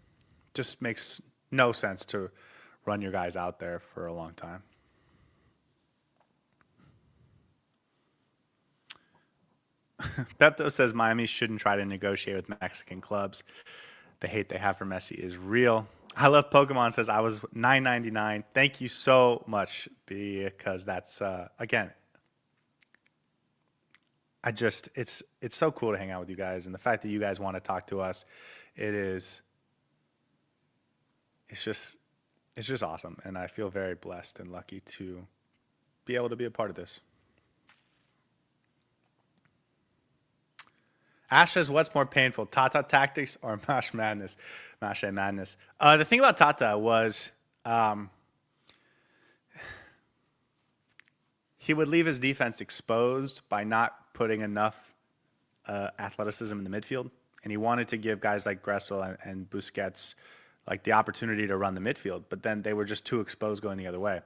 Just makes no sense to run your guys out there for a long time. Pepto says Miami shouldn't try to negotiate with Mexican clubs. The hate they have for Messi is real. I love Pokemon says I was $9.99. Thank you so much, because that's again, it's so cool to hang out with you guys, and the fact that you guys want to talk to us, it's just awesome, and I feel very blessed and lucky to be able to be a part of this. Ash says, what's more painful, Tata tactics or Mash Madness? Mash Madness. The thing about Tata was he would leave his defense exposed by not putting enough athleticism in the midfield. And he wanted to give guys like Gressel and Busquets like the opportunity to run the midfield, but then they were just too exposed going the other way.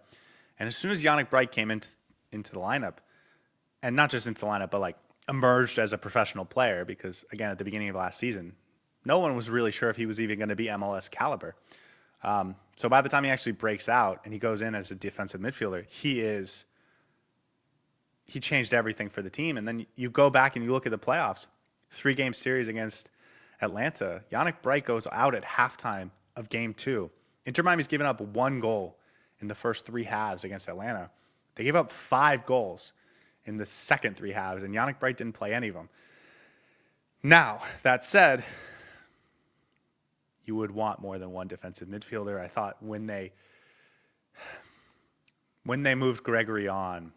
And as soon as Yannick Bright came into the lineup, and not just into the lineup, but like emerged as a professional player, because again, at the beginning of last season, no one was really sure if he was even going to be MLS caliber. So by the time he actually breaks out and he goes in as a defensive midfielder, he changed everything for the team. And then you go back and you look at the playoffs, 3-game series against Atlanta. Yannick Bright goes out at halftime of game 2. Inter Miami's given up 1 goal in the first 3 halves against Atlanta. They gave up 5 goals in the second 3 halves, and Yannick Bright didn't play any of them. Now, that said, you would want more than one defensive midfielder. I thought when they moved Gregory on,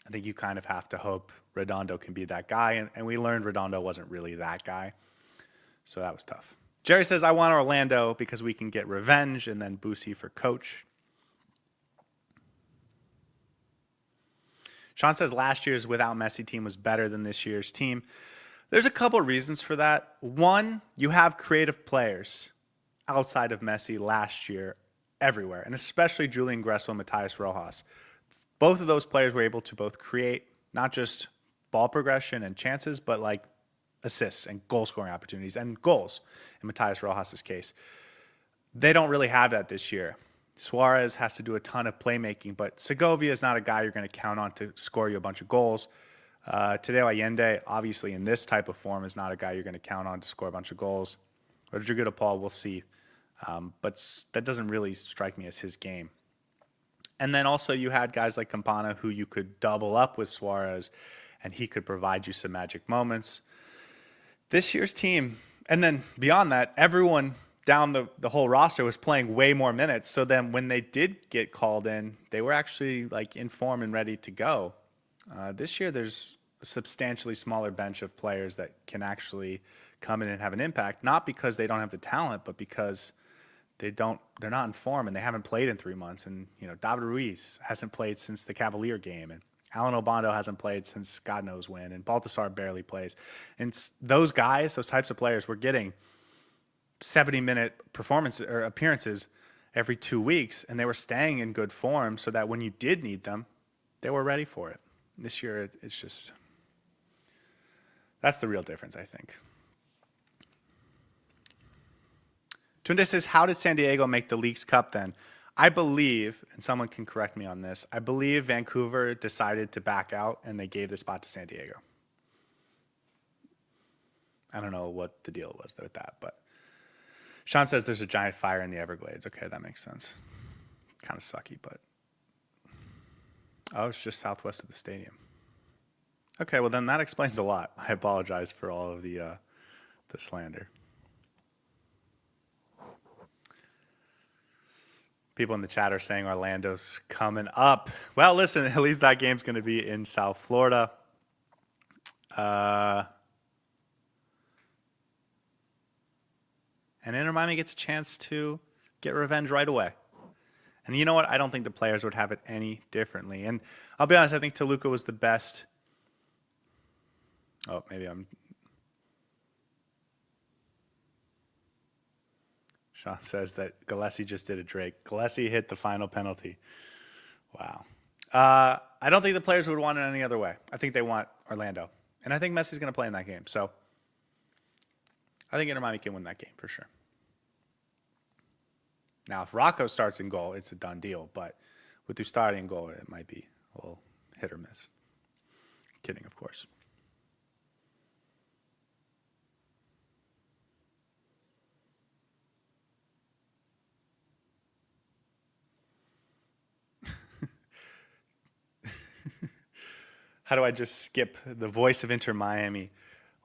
I think you kind of have to hope Redondo can be that guy, and we learned Redondo wasn't really that guy, so that was tough. Jerry says, I want Orlando because we can get revenge, and then Boosie for coach. Sean says last year's without Messi team was better than this year's team. There's a couple of reasons for that. One, you have creative players outside of Messi last year everywhere, and especially Julian Gressel and Matias Rojas. Both of those players were able to both create not just ball progression and chances, but like assists and goal scoring opportunities and goals in Matias Rojas' case. They don't really have that this year. Suarez has to do a ton of playmaking, but Segovia is not a guy you're going to count on to score you a bunch of goals. Tadeo Allende, obviously in this type of form, is not a guy you're going to count on to score a bunch of goals. Rodrigo de Paul, we'll see. But that doesn't really strike me as his game. And then also you had guys like Campana who you could double up with Suarez, and he could provide you some magic moments. This year's team, and then beyond that, everyone down the whole roster was playing way more minutes. So then when they did get called in, they were actually like in form and ready to go. This year, there's a substantially smaller bench of players that can actually come in and have an impact, not because they don't have the talent, but because they're not in form and they haven't played in 3 months. And, David Ruiz hasn't played since the Cavalier game, and Alan Obando hasn't played since God knows when, and Baltasar barely plays. And those guys, those types of players, were getting 70-minute performances or appearances every 2 weeks, and they were staying in good form so that when you did need them, they were ready for it. This year, it's just, that's the real difference, I think. Tunde says, how did San Diego make the Leagues Cup then? I believe, and someone can correct me on this, I believe Vancouver decided to back out and they gave the spot to San Diego. I don't know what the deal was with that, but Sean says there's a giant fire in the Everglades. Okay, that makes sense. Kind of sucky, but... Oh, it's just southwest of the stadium. Okay, well then that explains a lot. I apologize for all of the slander. People in the chat are saying Orlando's coming up. Well, listen, at least that game's going to be in South Florida. And Inter Miami gets a chance to get revenge right away. And you know what? I don't think the players would have it any differently. And I'll be honest, I think Toluca was the best. Oh, maybe I'm... Sean says that Gillespie just did a Drake. Gillespie hit the final penalty. Wow. I don't think the players would want it any other way. I think they want Orlando. And I think Messi's going to play in that game. So I think Inter Miami can win that game for sure. Now, if Rocco starts in goal, it's a done deal. But with Ustari in goal, it might be a little hit or miss. Kidding, of course. How do I just skip the voice of Inter Miami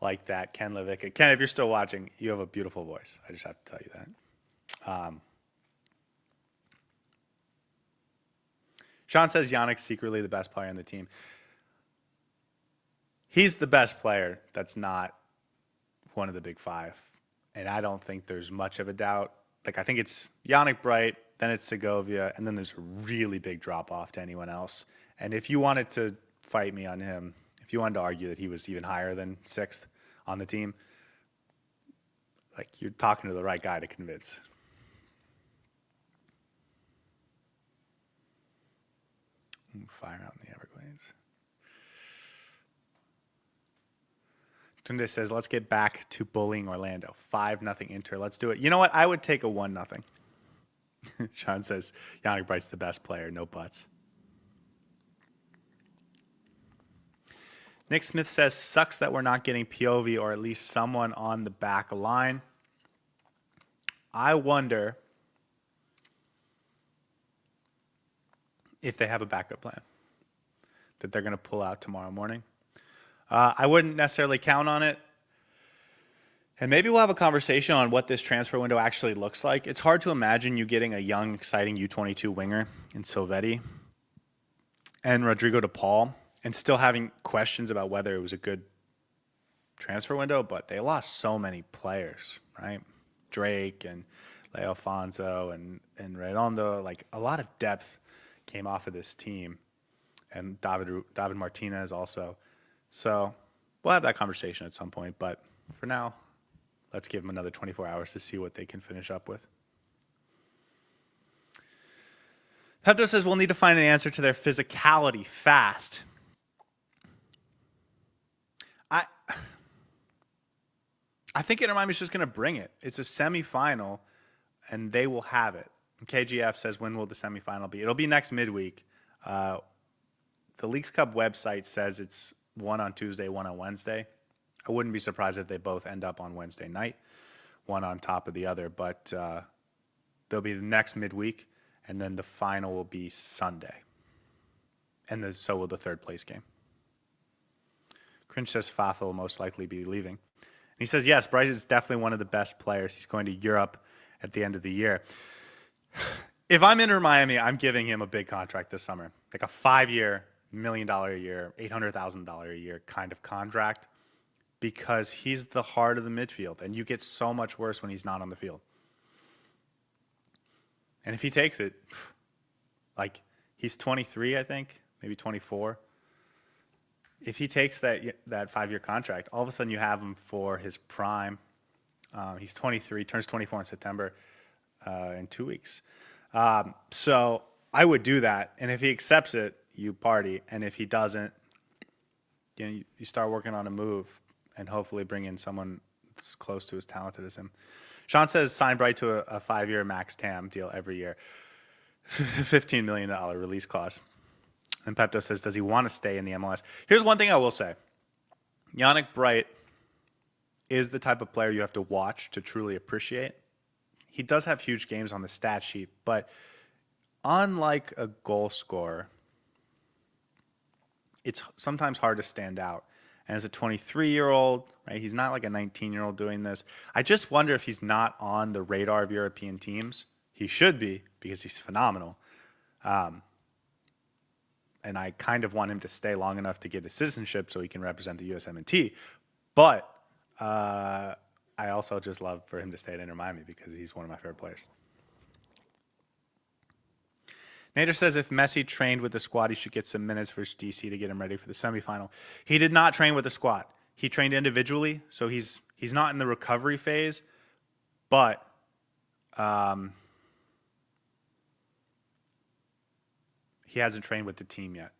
like that? Ken Levicka. Ken, if you're still watching, you have a beautiful voice. I just have to tell you that. Sean says Yannick's secretly the best player on the team. He's the best player that's not one of the big five. And I don't think there's much of a doubt. Like, I think it's Yannick Bright, then it's Segovia, and then there's a really big drop-off to anyone else. And if you wanted to fight me on him, if you wanted to argue that he was even higher than sixth on the team, like, you're talking to the right guy to convince. Fire out in the Everglades. Tunde says, let's get back to bullying Orlando. 5-0 Inter. Let's do it. You know what? I would take a 1-0. Sean says, Yannick Bright's the best player. No buts. Nick Smith says, sucks that we're not getting Piovi or at least someone on the back line. I wonder if they have a backup plan that they're going to pull out tomorrow morning. I wouldn't necessarily count on it. And maybe we'll have a conversation on what this transfer window actually looks like. It's hard to imagine you getting a young, exciting U22 winger in Silvetti and Rodrigo DePaul and still having questions about whether it was a good transfer window, but they lost so many players, right? Drake and Leo Fonso and Redondo, like a lot of depth came off of this team. And David Martinez also. So we'll have that conversation at some point. But for now, let's give them another 24 hours to see what they can finish up with. Pepto says we'll need to find an answer to their physicality fast. I think Inter Miami's just going to bring it. It's a semifinal, and they will have it. And KGF says, when will the semifinal be? It'll be next midweek. The Leagues Cup website says it's one on Tuesday, one on Wednesday. I wouldn't be surprised if they both end up on Wednesday night, one on top of the other. But they'll be the next midweek, and then the final will be Sunday. And so will the third place game. Cringe says Fafa will most likely be leaving. And he says, yes, Bryce is definitely one of the best players. He's going to Europe at the end of the year. If I'm Inter Miami, I'm giving him a big contract this summer, like a 5-year, $1 million a year, $800,000 a year kind of contract, because he's the heart of the midfield, and you get so much worse when he's not on the field. And if he takes it, like he's 23, I think, maybe 24. If he takes that 5-year contract, all of a sudden you have him for his prime. He's 23, turns 24 in September in 2 weeks. So I would do that. And if he accepts it, you party. And if he doesn't, you start working on a move and hopefully bring in someone that's close to as talented as him. Sean says sign Bright to a 5-year max TAM deal every year. $15 million release clause. And Pepto says, does he want to stay in the MLS? Here's one thing I will say. Yannick Bright is the type of player you have to watch to truly appreciate. He does have huge games on the stat sheet, but unlike a goal scorer, it's sometimes hard to stand out. And as a 23-year-old, right, he's not like a 19-year-old doing this. I just wonder if he's not on the radar of European teams. He should be, because he's phenomenal. And I kind of want him to stay long enough to get his citizenship so he can represent the USMNT. But I also just love for him to stay at Inter Miami because he's one of my favorite players. Nader says if Messi trained with the squad, he should get some minutes versus DC to get him ready for the semifinal. He did not train with the squad. He trained individually, so he's not in the recovery phase, but he hasn't trained with the team yet.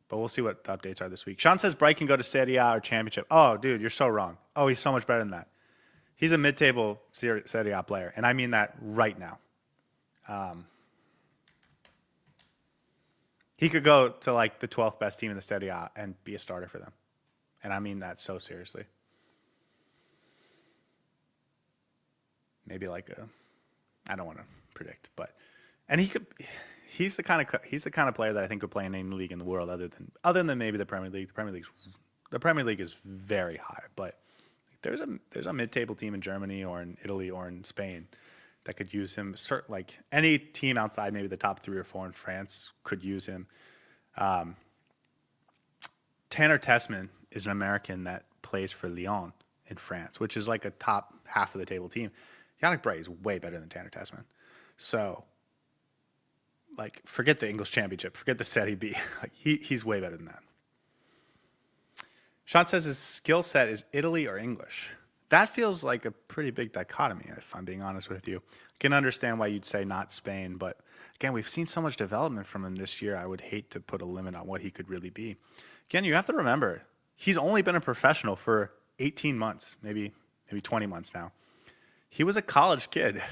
But we'll see what the updates are this week. Sean says Bright can go to Serie A or Championship. Oh, dude, you're so wrong. Oh, he's so much better than that. He's a mid-table Serie A player, and I mean that right now. He could go to like the 12th best team in the Serie A and be a starter for them. And I mean that so seriously. Maybe like I don't want to predict, but And he's the kind of player that I think could play in any league in the world other than maybe the Premier League. The Premier League is very high, but there's a mid-table team in Germany or in Italy or in Spain that could use him. Like any team outside maybe the top 3 or 4 in France could use him. Tanner Tessman is an American that plays for Lyon in France, which is like a top half of the table team. Yannick Bray is way better than Tanner Tessman. So, like, forget the English Championship. Forget the Serie B. Like, he's way better than that. Sean says his skill set is Italy or English. That feels like a pretty big dichotomy, if I'm being honest with you. I can understand why you'd say not Spain, but again, we've seen so much development from him this year. I would hate to put a limit on what he could really be. Again, you have to remember, he's only been a professional for 18 months, maybe 20 months now. He was a college kid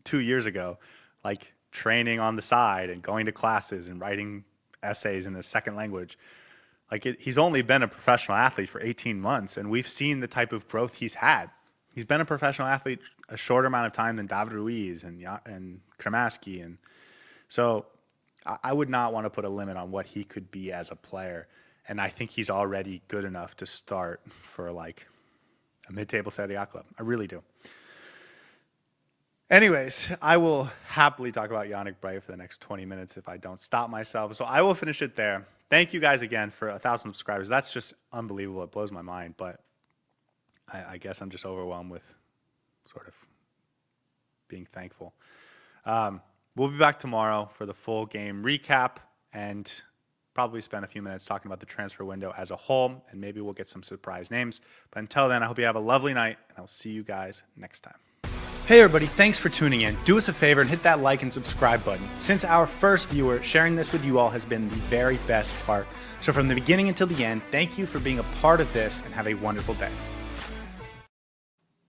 2 years ago, like training on the side and going to classes and writing essays in a second language. Like he's only been a professional athlete for 18 months, and we've seen the type of growth he's had. He's been a professional athlete a shorter amount of time than David Ruiz and Kremaski, and so I would not want to put a limit on what he could be as a player. And I think he's already good enough to start for like a mid-table Serie A club. I really do. Anyways, I will happily talk about Yannick Bray for the next 20 minutes if I don't stop myself. So I will finish it there. Thank you guys again for 1,000 subscribers. That's just unbelievable. It blows my mind. But I guess I'm just overwhelmed with sort of being thankful. We'll be back tomorrow for the full game recap and probably spend a few minutes talking about the transfer window as a whole, and maybe we'll get some surprise names. But until then, I hope you have a lovely night, and I'll see you guys next time. Hey everybody, thanks for tuning in. Do us a favor and hit that like and subscribe button. Since our first viewer, sharing this with you all has been the very best part. So from the beginning until the end, thank you for being a part of this, and have a wonderful day.